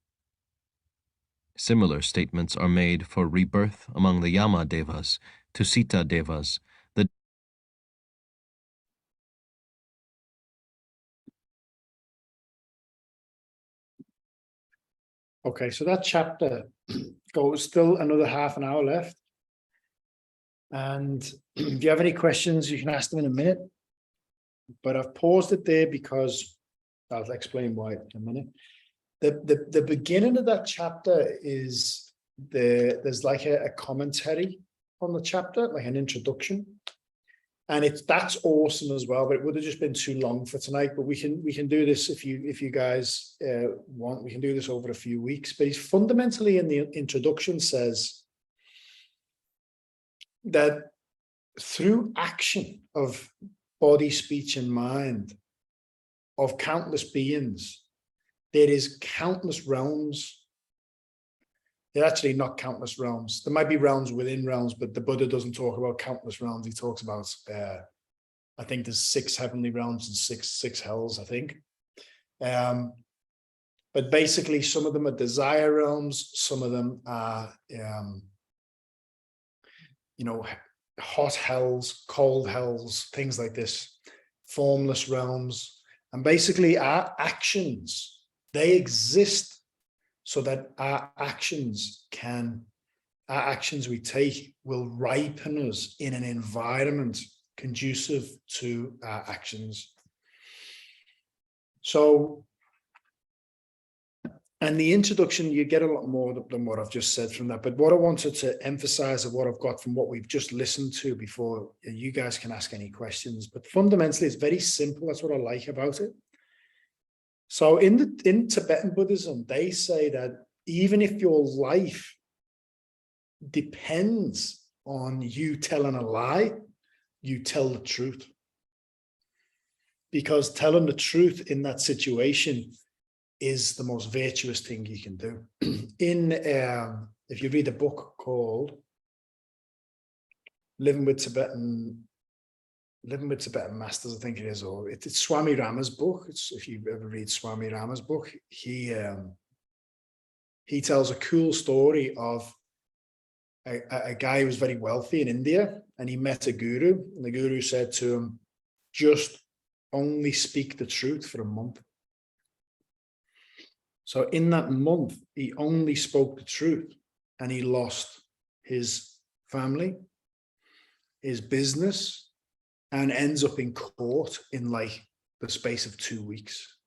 Similar statements are made for rebirth among the Yama Devas, Tusita Devas, the Okay, so that chapter goes still another half an hour left. And if you have any questions, you can ask them in a minute. But I've paused it there because I'll explain why in a minute. The beginning of that chapter is there's like a commentary on the chapter, like an introduction. And that's awesome as well, but it would have just been too long for tonight. But we can do this if you guys want. We can do this over a few weeks. But he's fundamentally in the introduction says that through action of body, speech, and mind of countless beings, there is countless realms. They're actually not countless realms. There might be realms within realms, but the Buddha doesn't talk about countless realms. He talks about, I think there's 6 heavenly realms and six hells, I think. But basically, some of them are desire realms. Some of them are, hot hells, cold hells, things like this, formless realms. And basically our actions, they exist so that our actions we take will ripen us in an environment conducive to our actions. So, and the introduction, you get a lot more than what I've just said from that. But what I wanted to emphasize of what I've got from what we've just listened to before, you guys can ask any questions. But fundamentally, it's very simple. That's what I like about it. So in Tibetan Buddhism, they say that even if your life depends on you telling a lie, you tell the truth. Because telling the truth in that situation is the most virtuous thing you can do. If you read a book called Living with Tibetan Masters, I think it is, or it's Swami Rama's book. If you ever read Swami Rama's book, he tells a cool story of a guy who was very wealthy in India, and he met a guru, and the guru said to him, just only speak the truth for a month. So in that month, he only spoke the truth, and he lost his family, his business, and ends up in court in like the space of 2 weeks.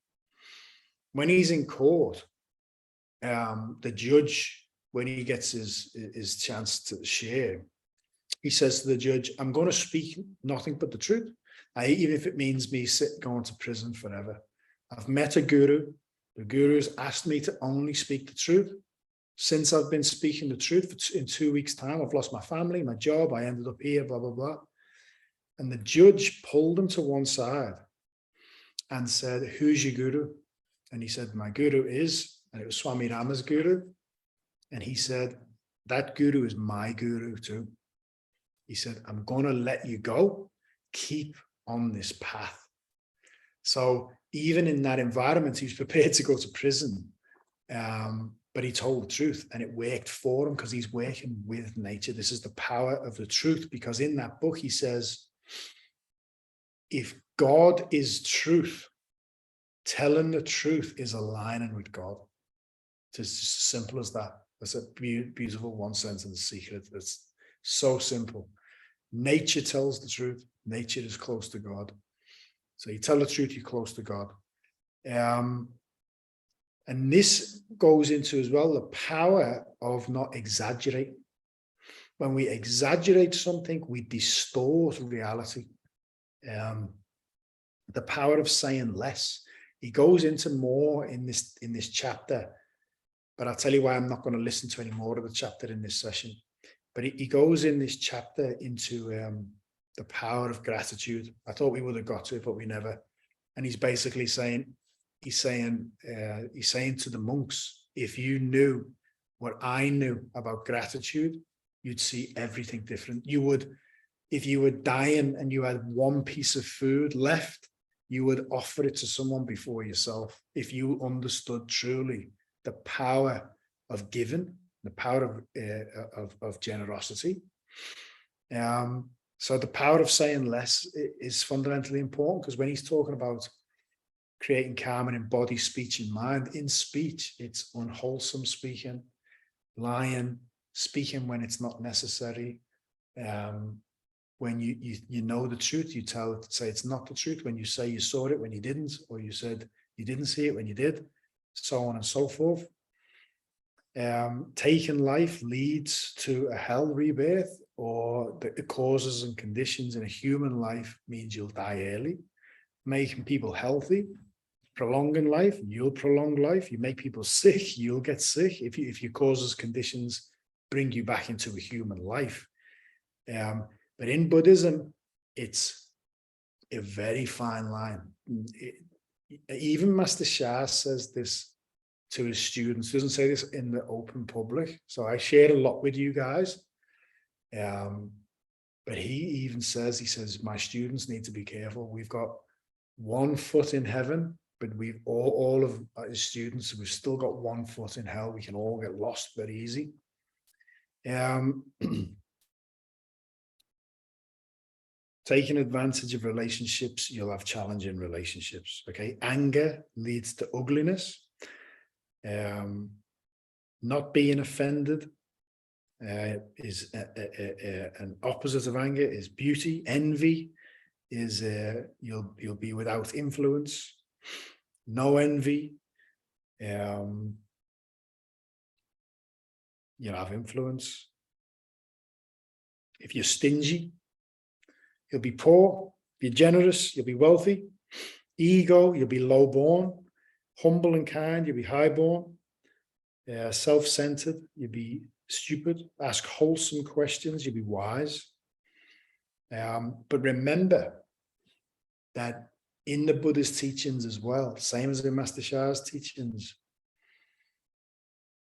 When he's in court, the judge, when he gets his chance to share, he says to the judge, I'm going to speak nothing but the truth, even if it means me going to prison forever. I've met a guru. The guru's asked me to only speak the truth. Since I've been speaking the truth in 2 weeks' time, I've lost my family, my job, I ended up here, blah, blah, blah. And the judge pulled him to one side and said, who's your guru? And he said, my guru is, and it was Swami Rama's guru. And he said, that guru is my guru too. He said, I'm going to let you go. Keep on this path. So even in that environment, he was prepared to go to prison. But he told the truth, and it worked for him because he's working with nature. This is the power of the truth, because in that book, he says, if God is truth, telling the truth is aligning with God. It's just as simple as that. That's a beautiful one sentence secret. That's so simple. Nature tells the truth. Nature is close to God. So you tell the truth, you're close to God. And this goes into as well the power of not exaggerating. When we exaggerate something, we distort reality. The power of saying less. He goes into more in this chapter, but I'll tell you why I'm not going to listen to any more of the chapter in this session. But he goes in this chapter into the power of gratitude. I thought we would have got to it, but we never. And he's basically saying, he's saying to the monks, if you knew what I knew about gratitude, you'd see everything different. You would, if you were dying and you had one piece of food left, you would offer it to someone before yourself. If you understood truly the power of giving, the power of generosity. So the power of saying less is fundamentally important, because when he's talking about creating calm in body, speech, and mind, in speech, it's unwholesome speaking, lying, speaking when it's not necessary. When you know the truth, you say it's not the truth. When you say you saw it when you didn't, or you said you didn't see it when you did, so on and so forth. Taking life leads to a hell rebirth, or the causes and conditions in a human life means you'll die early. Making people healthy, prolonging life, you'll prolong life. You make people sick, you'll get sick. If your causes conditions bring you back into a human life. But in Buddhism, it's a very fine line. Even Master Shah says this to his students. He doesn't say this in the open public. So I share a lot with you guys. But he even says, my students need to be careful. We've got one foot in heaven, but we've all of his students, we've still got one foot in hell. We can all get lost very easy. Taking advantage of relationships, you'll have challenging relationships. Okay, anger leads to ugliness. Not being offended is an opposite of anger is beauty. Envy is you'll be without influence. No envy, you'll have influence. If you're stingy, you'll be poor. If you're generous, you'll be wealthy. Ego, you'll be low-born. Humble and kind, you'll be high-born. Self-centered, you'll be stupid. Ask wholesome questions, you'll be wise. But remember that in the Buddha's teachings as well, same as in Master Shah's teachings,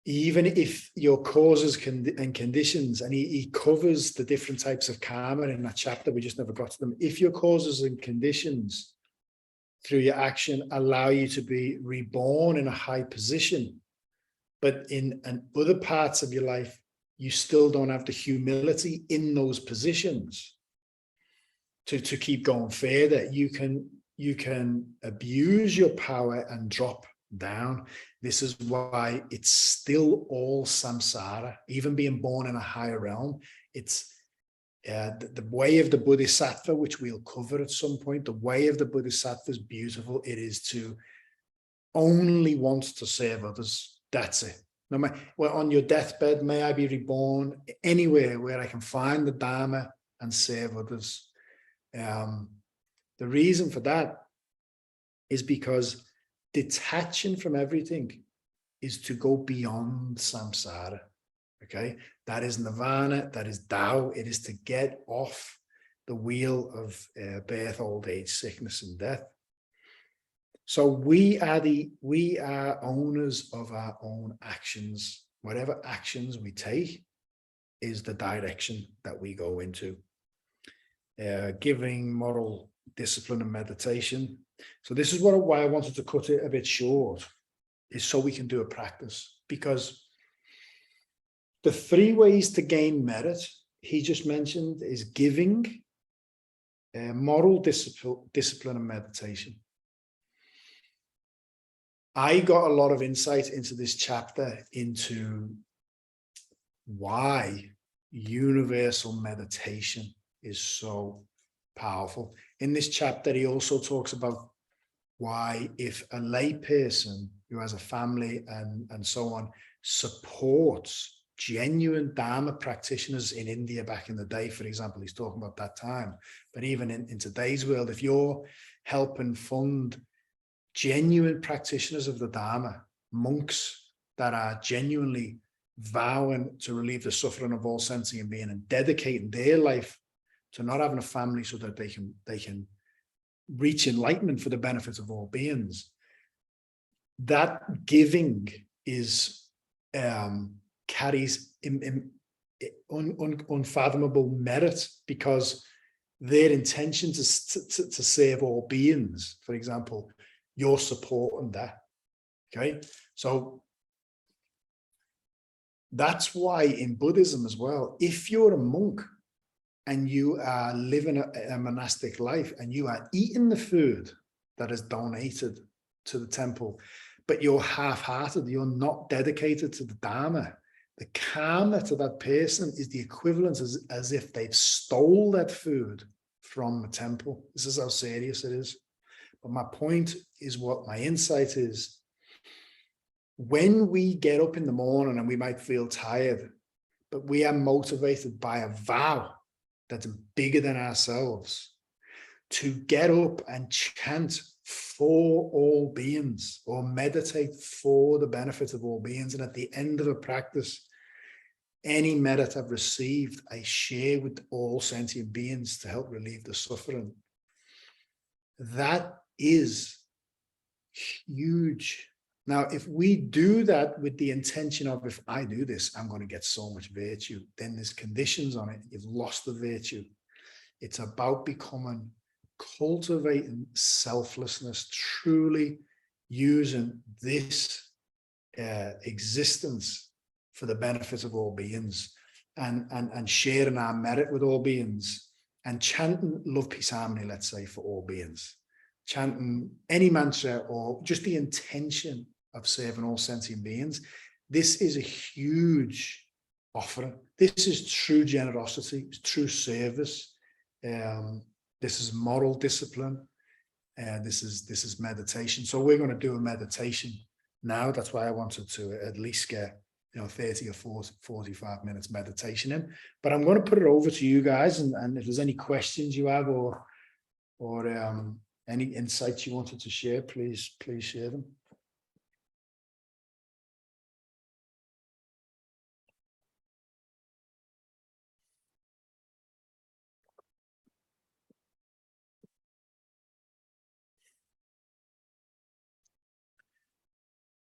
even if your causes and conditions, and he covers the different types of karma in that chapter, we just never got to them. If your causes and conditions through your action allow you to be reborn in a high position, but in other parts of your life, you still don't have the humility in those positions to keep going further, you can abuse your power and drop down. This is why it's still all samsara, even being born in a higher realm. It's the way of the Bodhisattva, which we'll cover at some point. The way of the Bodhisattva is beautiful. It is to only want to serve others. That's it. No matter, well, on your deathbed, may I be reborn anywhere where I can find the Dharma and serve others. The reason for that is because detaching from everything is to go beyond samsara. Okay, that is nirvana, that is Tao. It is to get off the wheel of birth, old age, sickness, and death. So we are owners of our own actions. Whatever actions we take is the direction that we go into. Giving, moral discipline, and meditation. So this is why I wanted to cut it a bit short, is so we can do a practice. Because the 3 ways to gain merit he just mentioned is giving, moral discipline and meditation. I got a lot of insight into this chapter into why universal meditation is so powerful. In this chapter, he also talks about why, if a lay person who has a family and so on supports genuine Dharma practitioners in India back in the day, for example, he's talking about that time, but even in today's world, if you're helping fund genuine practitioners of the Dharma, monks that are genuinely vowing to relieve the suffering of all sentient being and dedicating their life to not having a family so that they can reach enlightenment for the benefit of all beings, that giving is carries unfathomable merit, because their intention to save all beings, for example, you're supporting that. Okay, so that's why in Buddhism as well, if you're a monk and you are living a monastic life and you are eating the food that is donated to the temple, but you're half-hearted, you're not dedicated to the Dharma, the karma to that person is the equivalent as if they've stole that food from the temple. This is how serious it is. But my point is, what my insight is, when we get up in the morning and we might feel tired, but we are motivated by a vow that's bigger than ourselves, to get up and chant for all beings or meditate for the benefit of all beings. And at the end of a practice, any merit I've received, I share with all sentient beings to help relieve the suffering. That is huge. Now, if we do that with the intention of, if I do this, I'm going to get so much virtue, then there's conditions on it. You've lost the virtue. It's about cultivating selflessness, truly using this existence for the benefit of all beings, and sharing our merit with all beings, and chanting love, peace, harmony, let's say, for all beings, chanting any mantra or just the intention of serving all sentient beings. This is a huge offering. This is true generosity, true service. This is moral discipline. This is meditation. So we're going to do a meditation now. That's why I wanted to at least get 30 or 40, 45 minutes meditation in. But I'm going to put it over to you guys, and if there's any questions you have or any insights you wanted to share, please share them.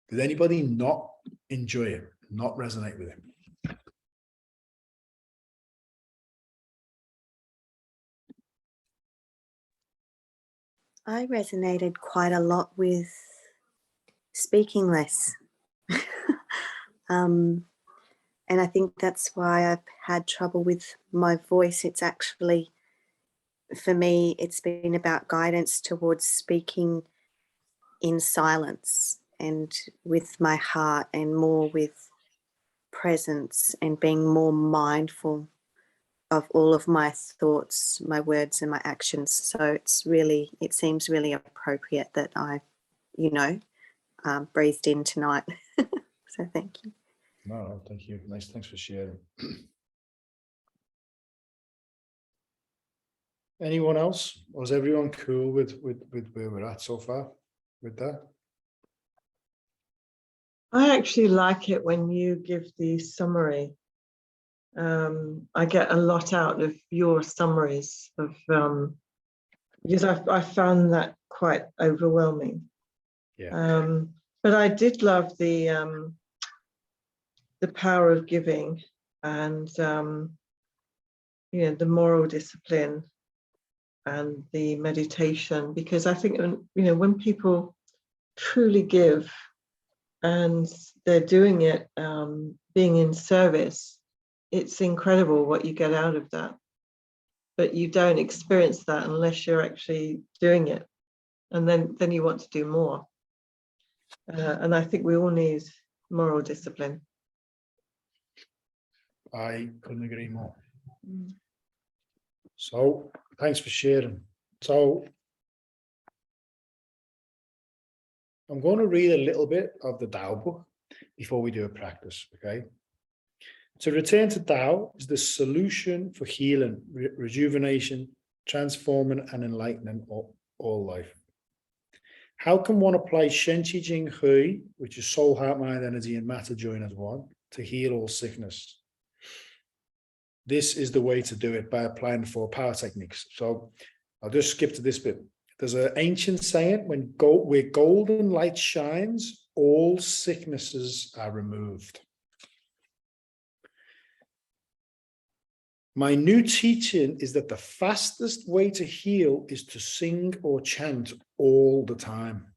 Did anybody not enjoy it, not resonate with it? I resonated quite a lot with speaking less. And I think that's why I've had trouble with my voice. It's actually, for me, it's been about guidance towards speaking in silence and with my heart, and more with presence, and being more mindful of all of my thoughts, my words and my actions. So it seems really appropriate that I, breathed in tonight. So thank you. No, thank you. Nice. Thanks for sharing. Anyone else? Was everyone cool with where we're at so far with that? I actually like it when you give the summary. I get a lot out of your summaries of because I found that quite overwhelming. Yeah. But I did love the power of giving, and the moral discipline and the meditation, because I think when people truly give and they're doing it, being in service, it's incredible what you get out of that. but you don't experience that unless you're actually doing it. And then you want to do more. And I think we all need moral discipline. I couldn't agree more. So thanks for sharing. So I'm going to read a little bit of the Tao book before we do a practice, okay? To return to Tao is the solution for healing, rejuvenation, transforming and enlightening all life. How can one apply Shen Qi Jing Hui, which is soul, heart, mind, energy, and matter joined as one, to heal all sickness? This is the way to do it, by applying the 4 power techniques. So I'll just skip to this bit. There's an ancient saying, where golden light shines, all sicknesses are removed. My new teaching is that the fastest way to heal is to sing or chant all the time.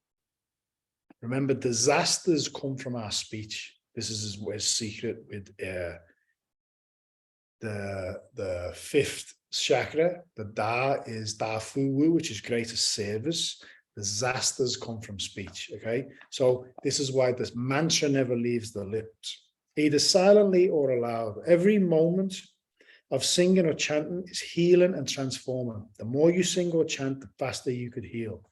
Remember, disasters come from our speech. This is a secret with the 5th chakra. The Da is Da Fu Wu, which is greater service. Disasters come from speech, okay? So this is why this mantra never leaves the lips, either silently or aloud. Every moment of singing or chanting is healing and transforming. The more you sing or chant, the faster you could heal.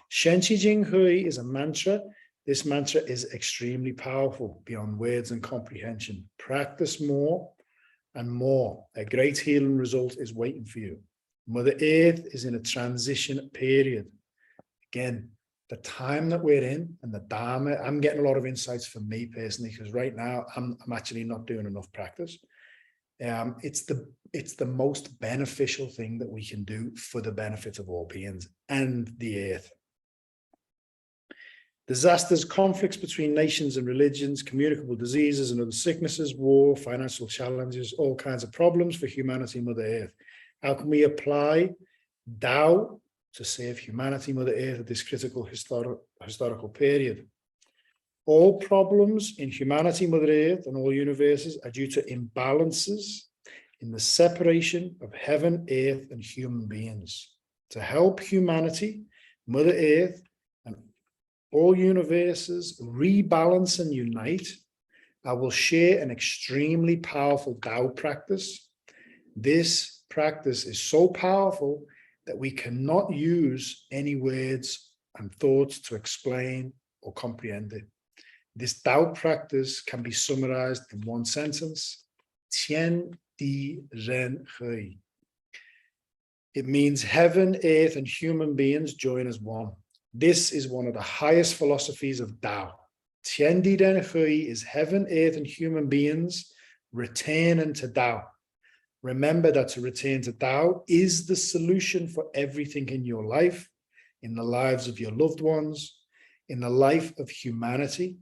Shen Qi Jing Hui is a mantra. This mantra is extremely powerful beyond words and comprehension. Practice more and more. A great healing result is waiting for you. Mother Earth is in a transition period. Again, the time that we're in and the Dharma, I'm getting a lot of insights for me personally, because right now I'm actually not doing enough practice. It's the most beneficial thing that we can do for the benefit of all beings and the earth. Disasters, conflicts between nations and religions, communicable diseases and other sicknesses, war, financial challenges, all kinds of problems for humanity, Mother Earth. How can we apply Tao to save humanity, Mother Earth, at this critical historical period? All problems in humanity, Mother Earth, and all universes are due to imbalances in the separation of heaven, earth, and human beings. To help humanity, Mother Earth, and all universes rebalance and unite, I will share an extremely powerful Tao practice. This practice is so powerful that we cannot use any words and thoughts to explain or comprehend it. This Tao practice can be summarized in one sentence: Tian Di Ren Hui. It means heaven, earth, and human beings join as one. This is one of the highest philosophies of Tao. Tian Di Ren Hui is heaven, earth, and human beings returning to Tao. Remember that to return to Tao is the solution for everything in your life, in the lives of your loved ones, in the life of humanity,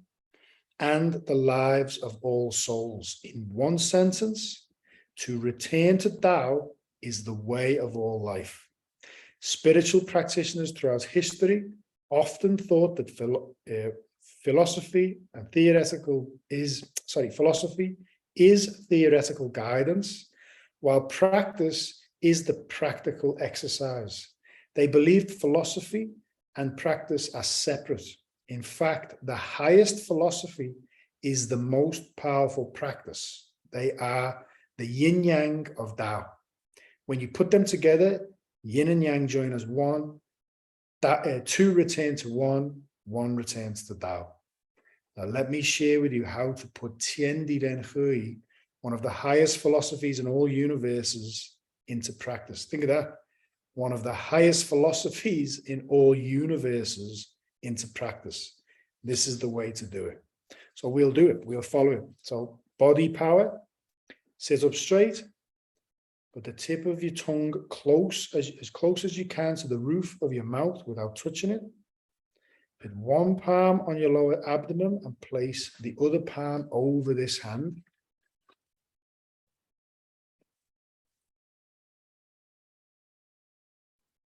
and the lives of all souls. In one sentence, to return to Tao is the way of all life. Spiritual practitioners throughout history often thought that philosophy is theoretical guidance, while practice is the practical exercise. They believed philosophy and practice are separate. In fact, the highest philosophy is the most powerful practice. They are the yin-yang of Tao. When you put them together, yin and yang join as one, two return to one returns to Tao. Now let me share with you how to put Tian Di Ren Hui, one of the highest philosophies in all universes, into practice. Think of that. One of the highest philosophies in all universes into practice. This is the way to do it. So we'll do it. We'll follow it. So body power, sit up straight, put the tip of your tongue as close as you can to the roof of your mouth without touching it. Put one palm on your lower abdomen and place the other palm over this hand.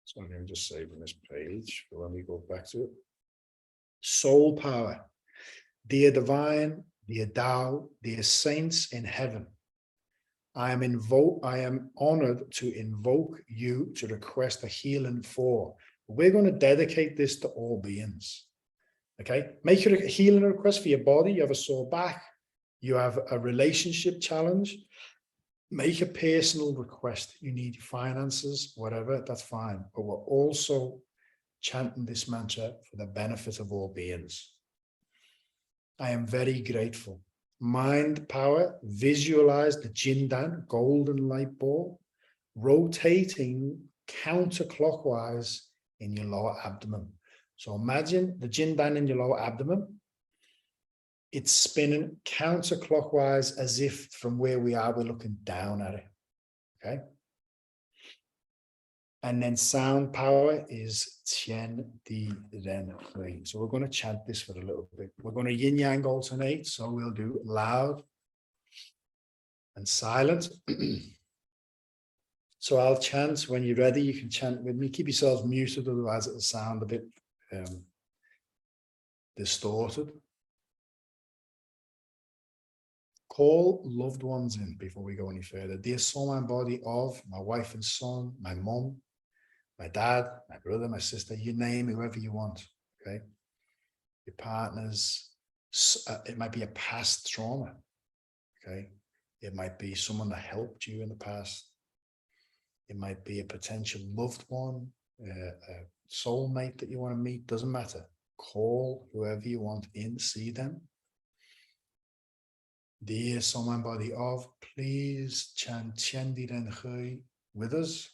So I'm just saving this page for when we go back to it. Soul power. Dear divine, dear Tao, dear saints in heaven, I am honored to invoke you to request a healing for. We're going to dedicate this to all beings. Okay, make your healing request for your body. You have a sore back, you have a relationship challenge, make a personal request. You need finances, whatever, that's fine. But we're also chanting this mantra for the benefit of all beings. I am very grateful. Mind power, visualize the Jindan golden light ball rotating counterclockwise in your lower abdomen. So imagine the Jindan in your lower abdomen. It's spinning counterclockwise as if from where we are, we're looking down at it. Okay. And then sound power is Tian Di Ren Hui. So we're going to chant this for a little bit. We're going to yin yang alternate. So we'll do loud and silent. So I'll chant. When you're ready, you can chant with me. Keep yourselves muted, otherwise it'll sound a bit distorted. Call loved ones in before we go any further. Dear soul and body of my wife and son, my mom, my dad, my brother, my sister, you name whoever you want, okay? Your partners, it might be a past trauma, okay? It might be someone that helped you in the past. It might be a potential loved one, a soulmate that you want to meet, doesn't matter. Call whoever you want in, see them. Dear soul and body of, please chant Tian Di Ren Hui with us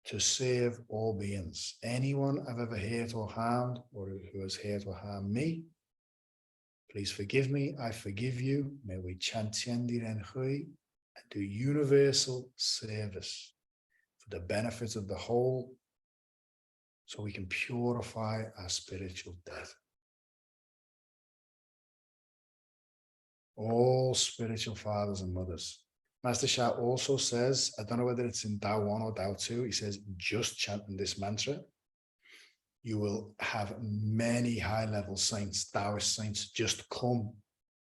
to serve all beings. Anyone I've ever hurt or harmed, or who has hurt or harmed me, please forgive me, I forgive you. May we chant Tian Di Ren Hui and do universal service for the benefit of the whole, so we can purify our spiritual death. All spiritual fathers and mothers. Master Sha also says, I don't know whether it's in Tao 1 or Tao 2, he says, just chanting this mantra, you will have many high-level saints, Taoist saints, just come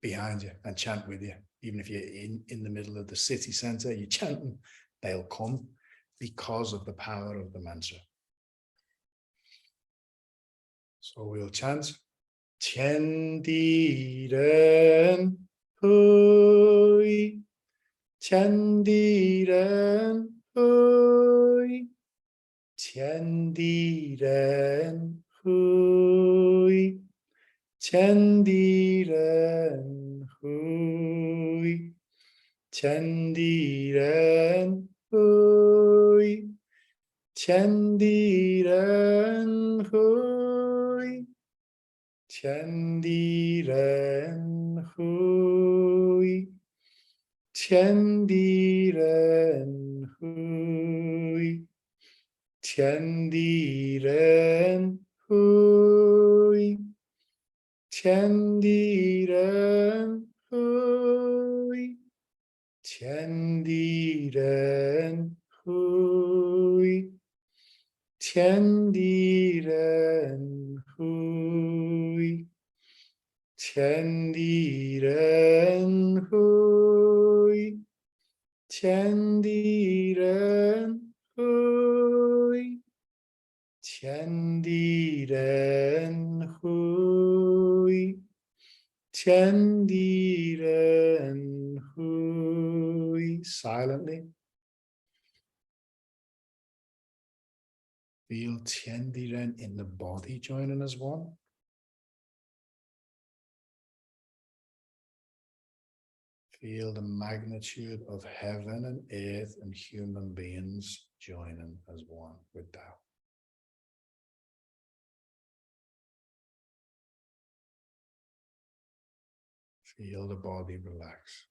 behind you and chant with you. Even if you're in the middle of the city center, you're chanting, they'll come because of the power of the mantra. So we'll chant, Tian Di Ren Hui, Tian Di Ren Hui, Tian Di Ren Hui, Tian Di Ren Hui, Tian Di Ren Hui, Tian Di Ren Hui, Tian Di Ren Hui, Tian Di Ren Hui, Tian Di Ren Hui, Tian Di Ren Hui, Tian Di Ren Hui, Tian Di Ren Hui, Tian Di Ren Hui, Tian Di Ren Hui, Tian Di Ren Hui, Tian Di Ren Hui. Silently. Feel Tian Di Ren in the body joining as one. Feel the magnitude of heaven and earth and human beings joining as one with Tao. Feel the body relax.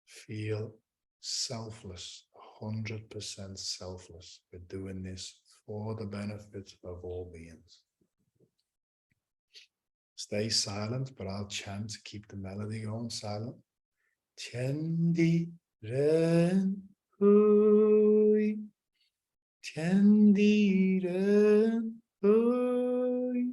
Feel selfless, 100% selfless. We're doing this for the benefit of all beings. Stay silent, but I'll chant to keep the melody going silent. Tian Di Ren Hui, Tian Di Ren Hui,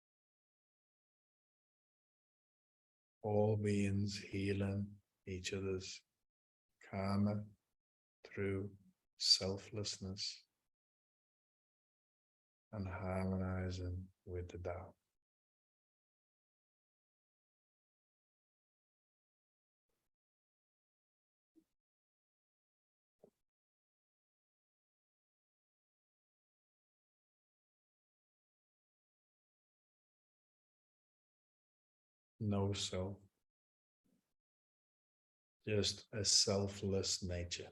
all beings healing each other's karma through selflessness and harmonizing with the Tao. No self, just a selfless nature.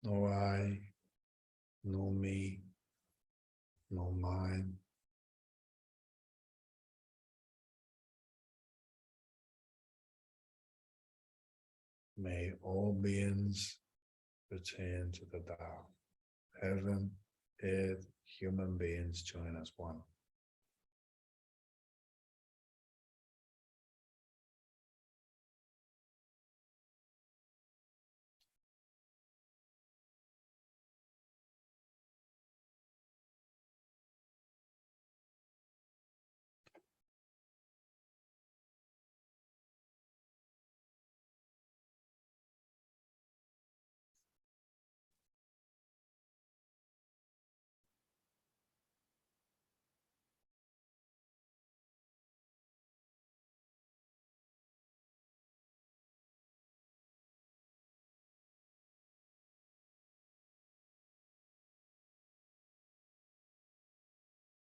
No I, no me, no mine. May all beings return to the Tao. Heaven, earth, human beings join as one.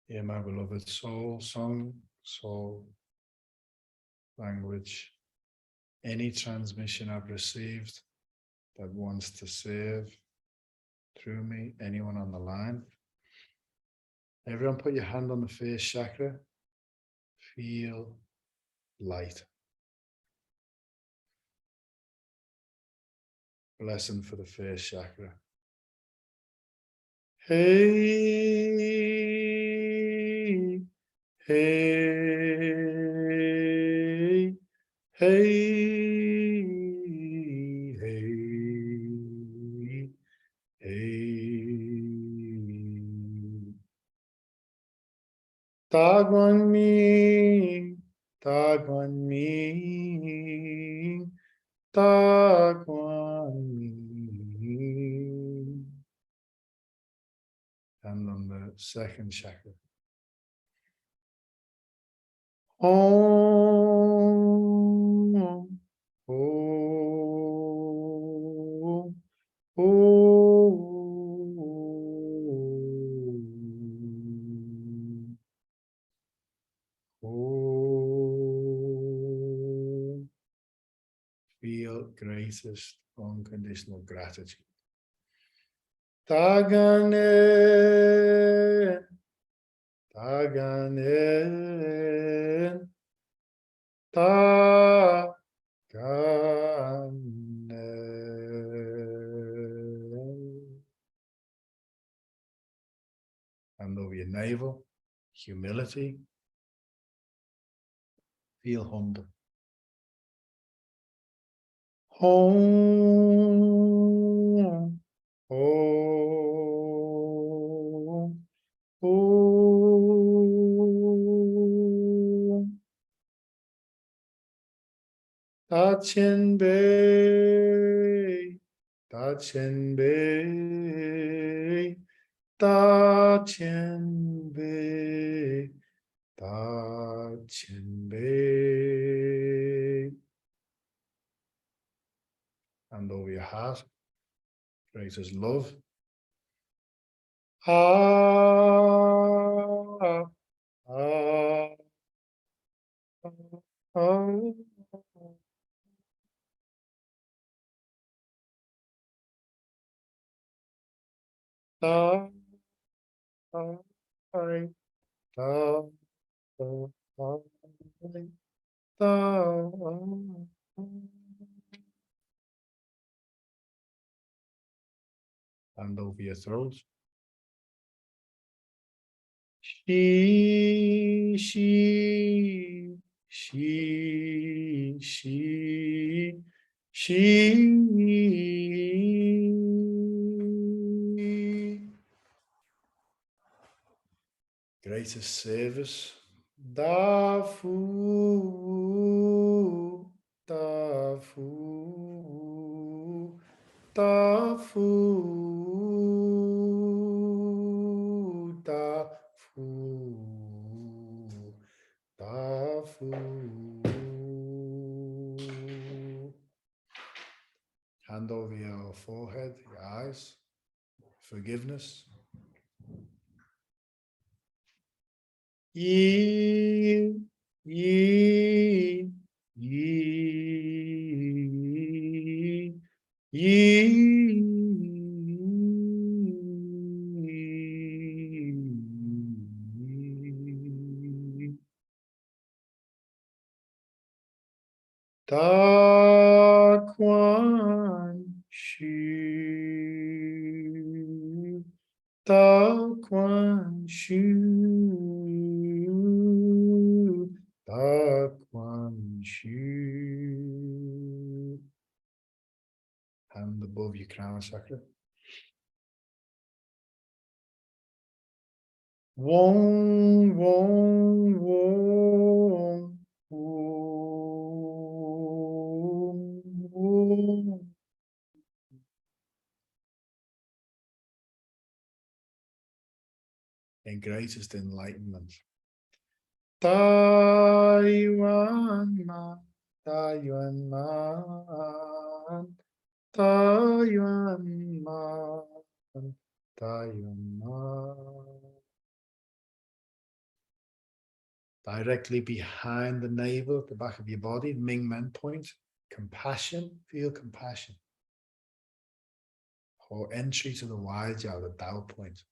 Hear my beloved soul song, soul language, any transmission I've received that wants to serve through me, anyone on the line. Everyone put your hand on the first chakra. Feel light. Blessing for the first chakra. Hey, hey, hey, hey, hey. Tagwan me, tagwan me, tagwan me. And on the second chakra. Om, om, om, om. Feel greatest unconditional gratitude. Tagane, tagane, tagane. Hand over your navel, humility. Feel humble. Om, om, om. Tachen Bei, Tachen Bei, Tachen Bei, Tachen Bei. Hand over your heart. Greatest love. Ah, ah, ah. Da, da, da, da, da, da. Hand over your throat. She, she, she, she, she. greatest service. Da fu, da fu, da fu, da fu, da fu. Hand over your forehead, your eyes. Forgiveness. Yi, yi, yi, yi. Da Quan Shu, Da Quan Shu, Da Quan Shu. Hand above your crown chakra. Wong, wong, wong, wong, wong. In greatest enlightenment. Taiwan man, Taiwan man, Taiwan man, Taiwan man. Directly behind the navel, at the back of your body, Ming Men point. Compassion, feel compassion. Or entry to the wide Jiao, the Tao point.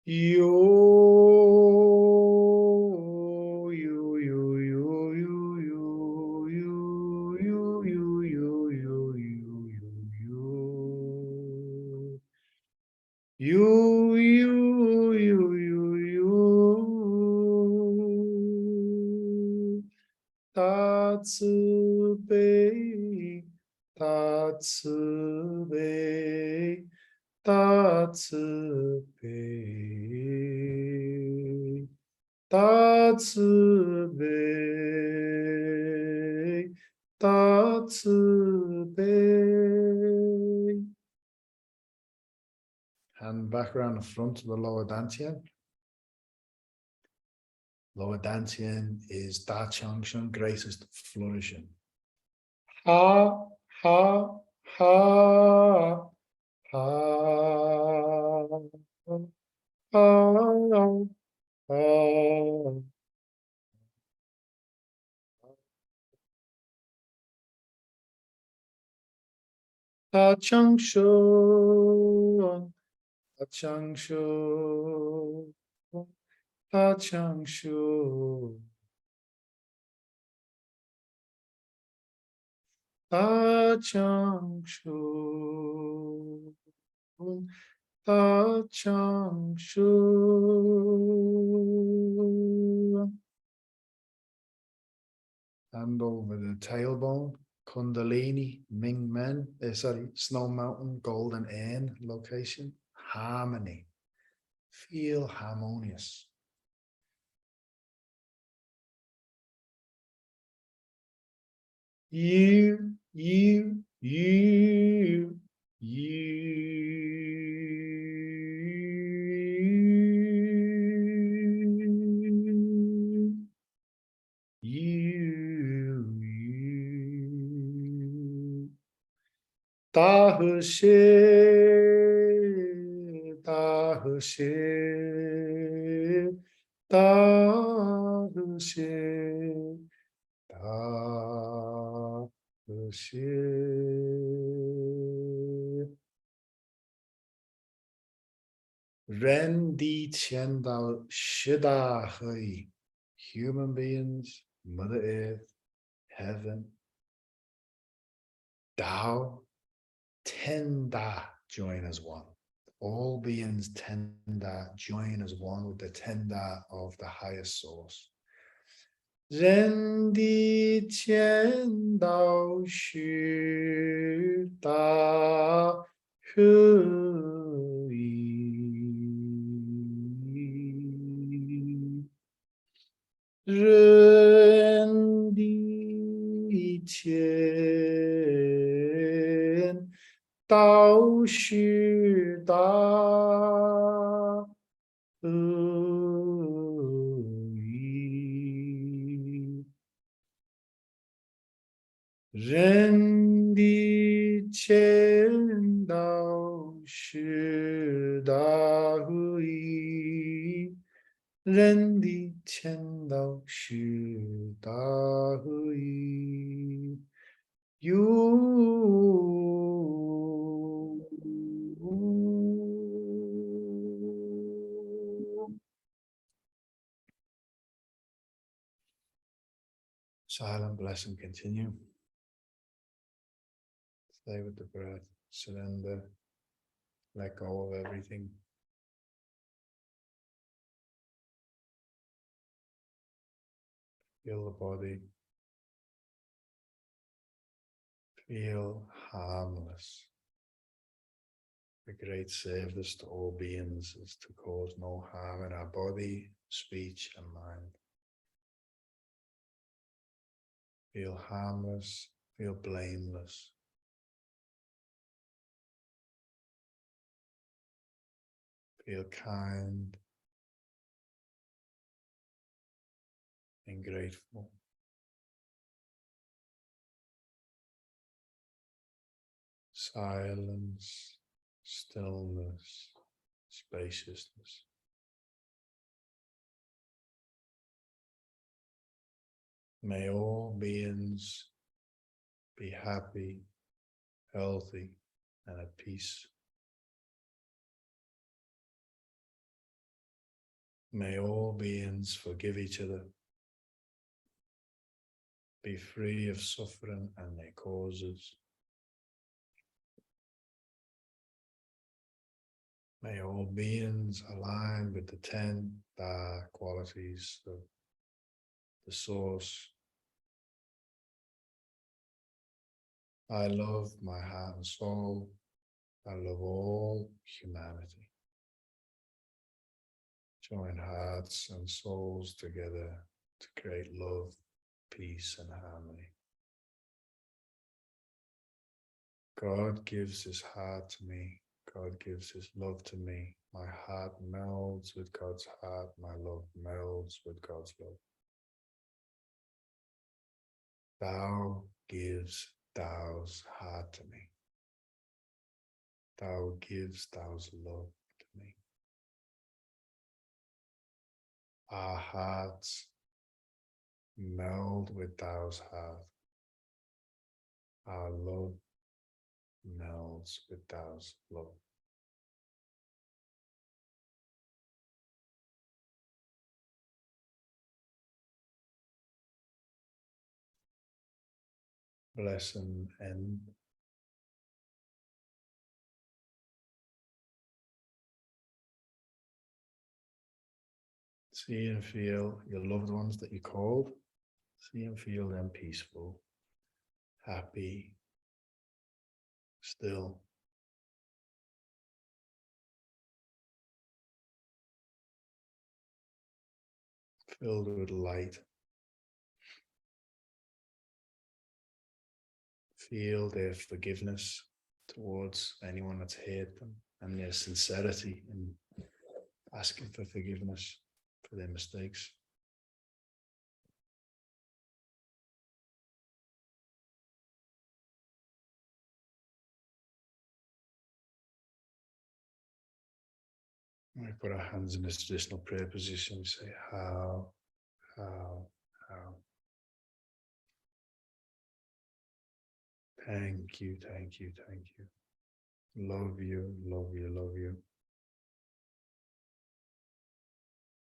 Yo, yo, yo, yo, yo, yo, yo, yo, yo, yo, yo, yo, yo. You, you, you, you, you. Da Zi Bei, Da Zi Bei, Da Zi Bei, Da Zi Bei, Da Zi Bei. Hand back around the front to the lower dantian. Lower dantian is Da Chang Shun, greatest flourishing. Ha, ha, ha, ha, ha, ha. Da Chang Shun, Da Chang Shun, Da Chang Shun. Da Chang Shun, Da Chang Shun. Hand over the tailbone, Kundalini, Ming Men, Snow Mountain, Golden Ain location, harmony. Feel harmonious. You, you, you, you. Da He She, Da He She, Da He She, Da He She. Ren Di Qian Dao Shida Hui. Human beings, Mother Earth, Heaven, Tao, Ten Da join as one. All beings Ten Da join as one with the Ten Da of the highest source. Ren Di Qian Dao Xu Da Hu. 是大恶意，人的前道是大恶意，人的前道是大恶意。You silent blessing continue. Stay with the breath, surrender, let go of everything. Feel the body. Feel harmless. The great service to all beings is to cause no harm in our body, speech, and mind. Feel harmless, feel blameless. Feel kind and grateful. Silence, stillness, spaciousness. May all beings be happy, healthy, and at peace. May all beings forgive each other, be free of suffering and their causes. May all beings align with the 10 qualities of the source. I love my heart and soul. I love all humanity. Join hearts and souls together to create love, peace, and harmony. God gives his heart to me. God gives his love to me. My heart melds with God's heart. My love melds with God's love. Thou gives thou's heart to me. Thou gives thou's love to me. Our hearts meld with thou's heart. Our love melds with thou's love. Blessing and see and feel your loved ones that you called. See and feel them peaceful, happy, still. Filled with light. Feel their forgiveness towards anyone that's hurt them and their sincerity in asking for forgiveness for their mistakes. We put our hands in this traditional prayer position. We say, how. Thank you, thank you, thank you. Love you, love you, love you.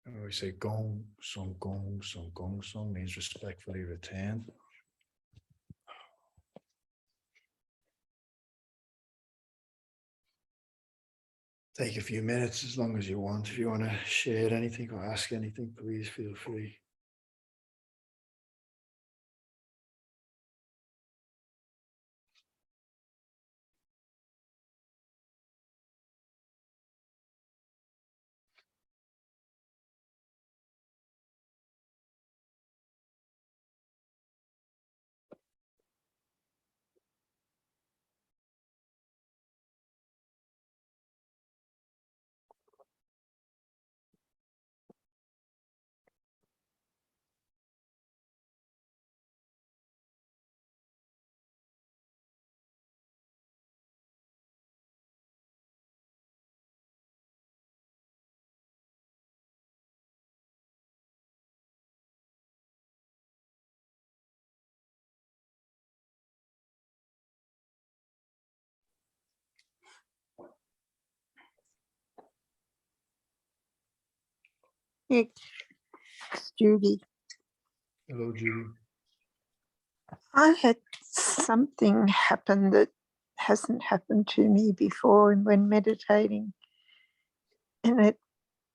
And we say gong, song, gong, song, gong, song means respectfully return. Take a few minutes as long as you want. If you want to share anything or ask anything, please feel free. Nick, Judy. Hello, Judy. I had something happen that hasn't happened to me before and when meditating, and it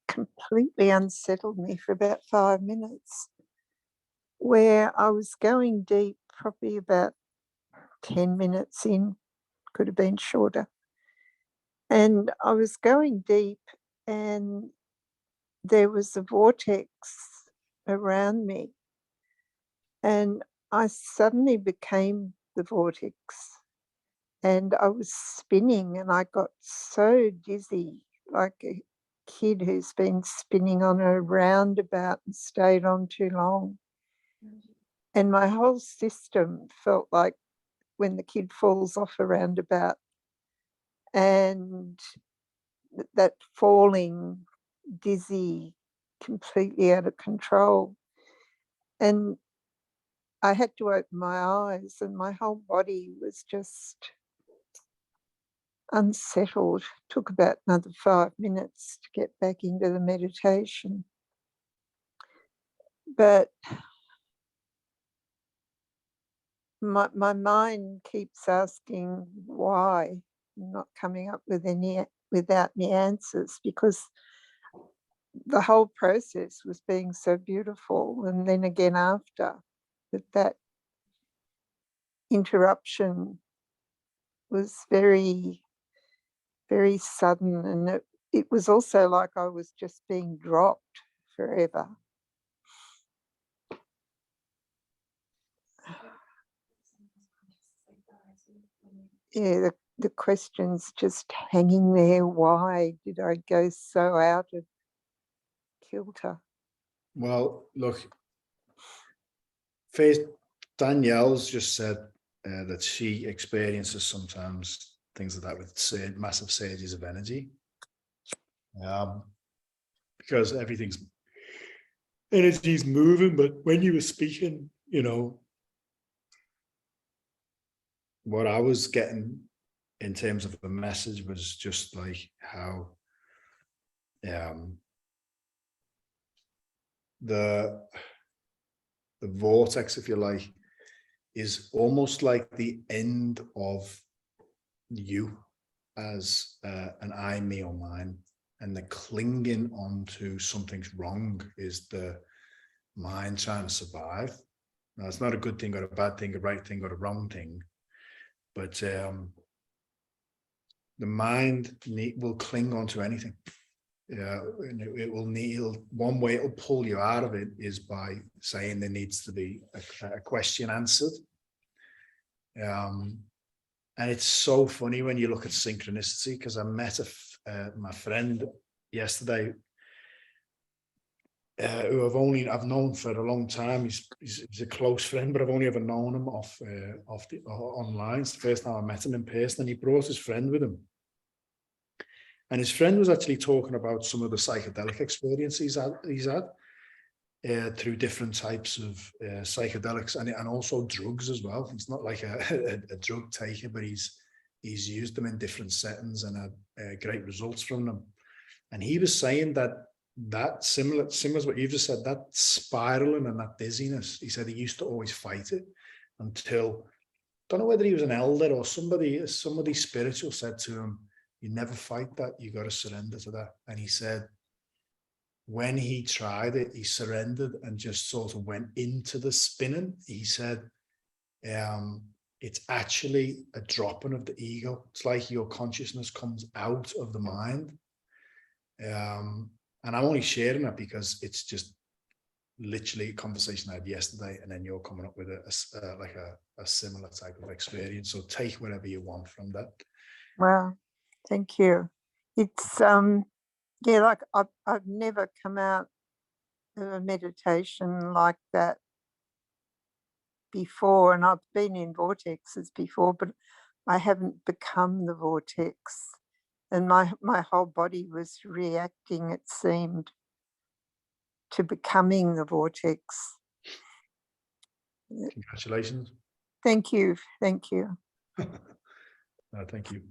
completely unsettled me for about 5 minutes, where I was going deep, probably about 10 minutes in, could have been shorter. And I was going deep and there was a vortex around me. And I suddenly became the vortex and I was spinning and I got so dizzy, like a kid who's been spinning on a roundabout and stayed on too long. And my whole system felt like when the kid falls off a roundabout, and that falling, dizzy, completely out of control. And I had to open my eyes and my whole body was just unsettled. Took about another 5 minutes to get back into the meditation. But my mind keeps asking why, not coming up with without any answers, because the whole process was being so beautiful. And then again after, that interruption was very, very sudden. And it was also like I was just being dropped forever. Yeah, the question's just hanging there. Why did I go so out of kilter? Well, look, first, Danielle's just said that she experiences sometimes things like that with massive surges of energy. Because energy's moving, but when you were speaking, what I was getting in terms of the message was just like how the vortex, if you like, is almost like the end of you as an I, me, or mine, and the clinging onto something's wrong is the mind trying to survive. Now, it's not a good thing or a bad thing, a right thing or a wrong thing, but the mind will cling onto anything. It will need, one way it'll pull you out of it is by saying there needs to be a question answered. And it's so funny when you look at synchronicity, because I met my friend yesterday who I've known for a long time. He's a close friend, but I've only ever known him online. It's the first time I met him in person, and he brought his friend with him. And his friend was actually talking about some of the psychedelic experiences he's had through different types of psychedelics and also drugs as well. He's not like a drug taker, but he's used them in different settings and had great results from them. And he was saying that similar as what you've just said, that spiraling and that dizziness, he said he used to always fight it until, don't know whether he was an elder or somebody spiritual said to him, you never fight that, you got to surrender to that. And he said, when he tried it, he surrendered and just sort of went into the spinning. He said, it's actually a dropping of the ego. It's like your consciousness comes out of the mind. And I'm only sharing that because it's just literally a conversation I had yesterday, and then you're coming up with a similar type of experience. So take whatever you want from that. Wow, thank you. It's yeah, like I've never come out of a meditation like that before, and I've been in vortexes before, but I haven't become the vortex. And my whole body was reacting, it seemed, to becoming the vortex. Congratulations. Thank you. Thank you. Thank you.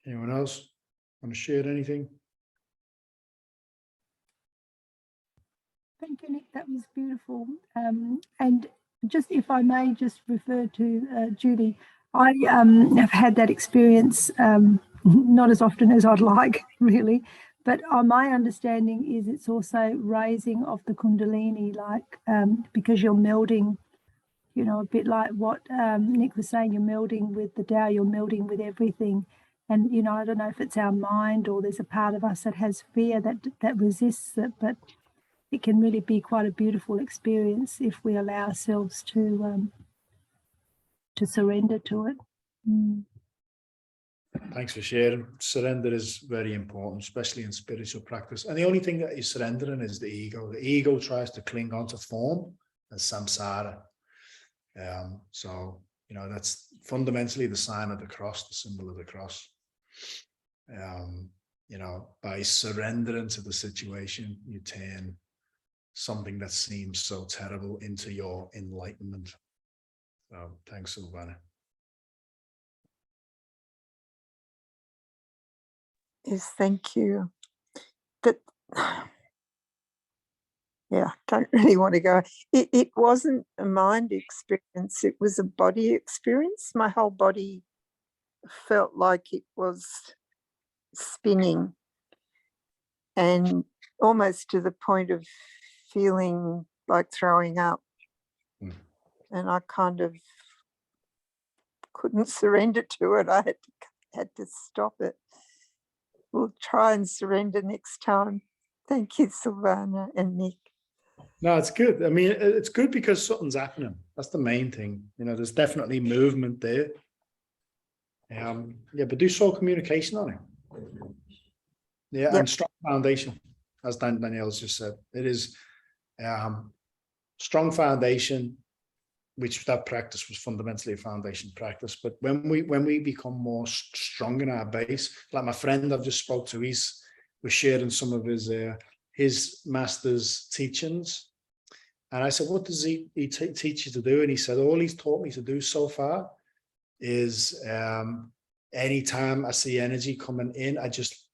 Anyone else want to share anything? Thank you, Nick. That was beautiful. And just if I may just refer to Judy, I have had that experience not as often as I'd like, really. But my understanding is it's also raising of the Kundalini, like because you're melding, you know, a bit like what Nick was saying, you're melding with the Tao, you're melding with everything. And, you know, I don't know if it's our mind or there's a part of us that has fear that resists it, but it can really be quite a beautiful experience if we allow ourselves to surrender to it. Thanks for sharing. Surrender is very important, especially in spiritual practice. And the only thing that you're surrendering is the ego. The ego tries to cling onto form and samsara. So, you know, that's fundamentally the sign of the cross, the symbol of the cross. You know, by surrendering to the situation, you turn something that seems so terrible into your enlightenment. So thanks, Silvana. Yes, thank you. That, yeah, don't really want to go. It wasn't a mind experience, it was a body experience. My whole body felt like it was spinning, and almost to the point of feeling like throwing up. And I kind of couldn't surrender to it. I had to stop it. We'll try and surrender next time. Thank you, Silvana and Nick. No, it's good. I mean, it's good because something's happening. That's the main thing. You know, there's definitely movement there. Yeah, but do soul communication on it. Yeah, and strong foundation, as Danielle's just said. It is strong foundation, which that practice was fundamentally a foundation practice. But when we become more strong in our base, like my friend I've just spoke to, was sharing some of his master's teachings. And I said, what does he teach you to do? And he said, all he's taught me to do so far is anytime I see energy coming in, I just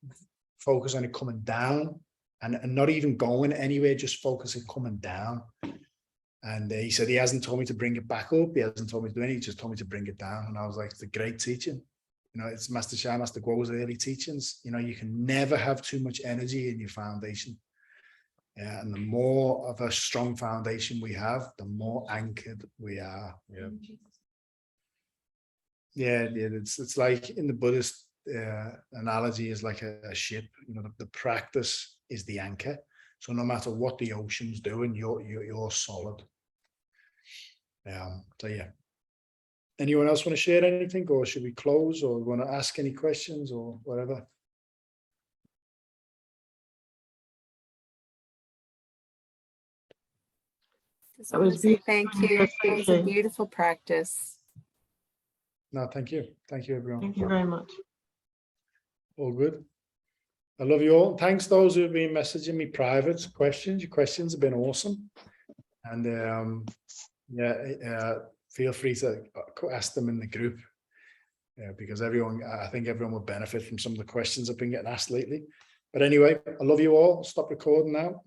focus on it coming down and not even going anywhere, just focusing coming down. And he said he hasn't told me to bring it back up. He hasn't told me to do anything. He just told me to bring it down. And I was like, it's a great teaching. You know, it's Master Sha, Master Guo's early teachings. You know, you can never have too much energy in your foundation. And the more of a strong foundation we have, the more anchored we are. Yeah, it's like in the Buddhist analogy is like a ship. You know, the practice is the anchor. So no matter what the ocean's doing, you're solid. So yeah. Anyone else want to share anything, or should we close, or want to ask any questions or whatever? Just want to say thank you. It was a beautiful practice. No, thank you. Thank you, everyone. Thank you very much. All good. I love you all. Thanks those who have been messaging me private questions. Your questions have been awesome. And feel free to ask them in the group because I think everyone will benefit from some of the questions I've been getting asked lately. But anyway, I love you all. Stop recording now.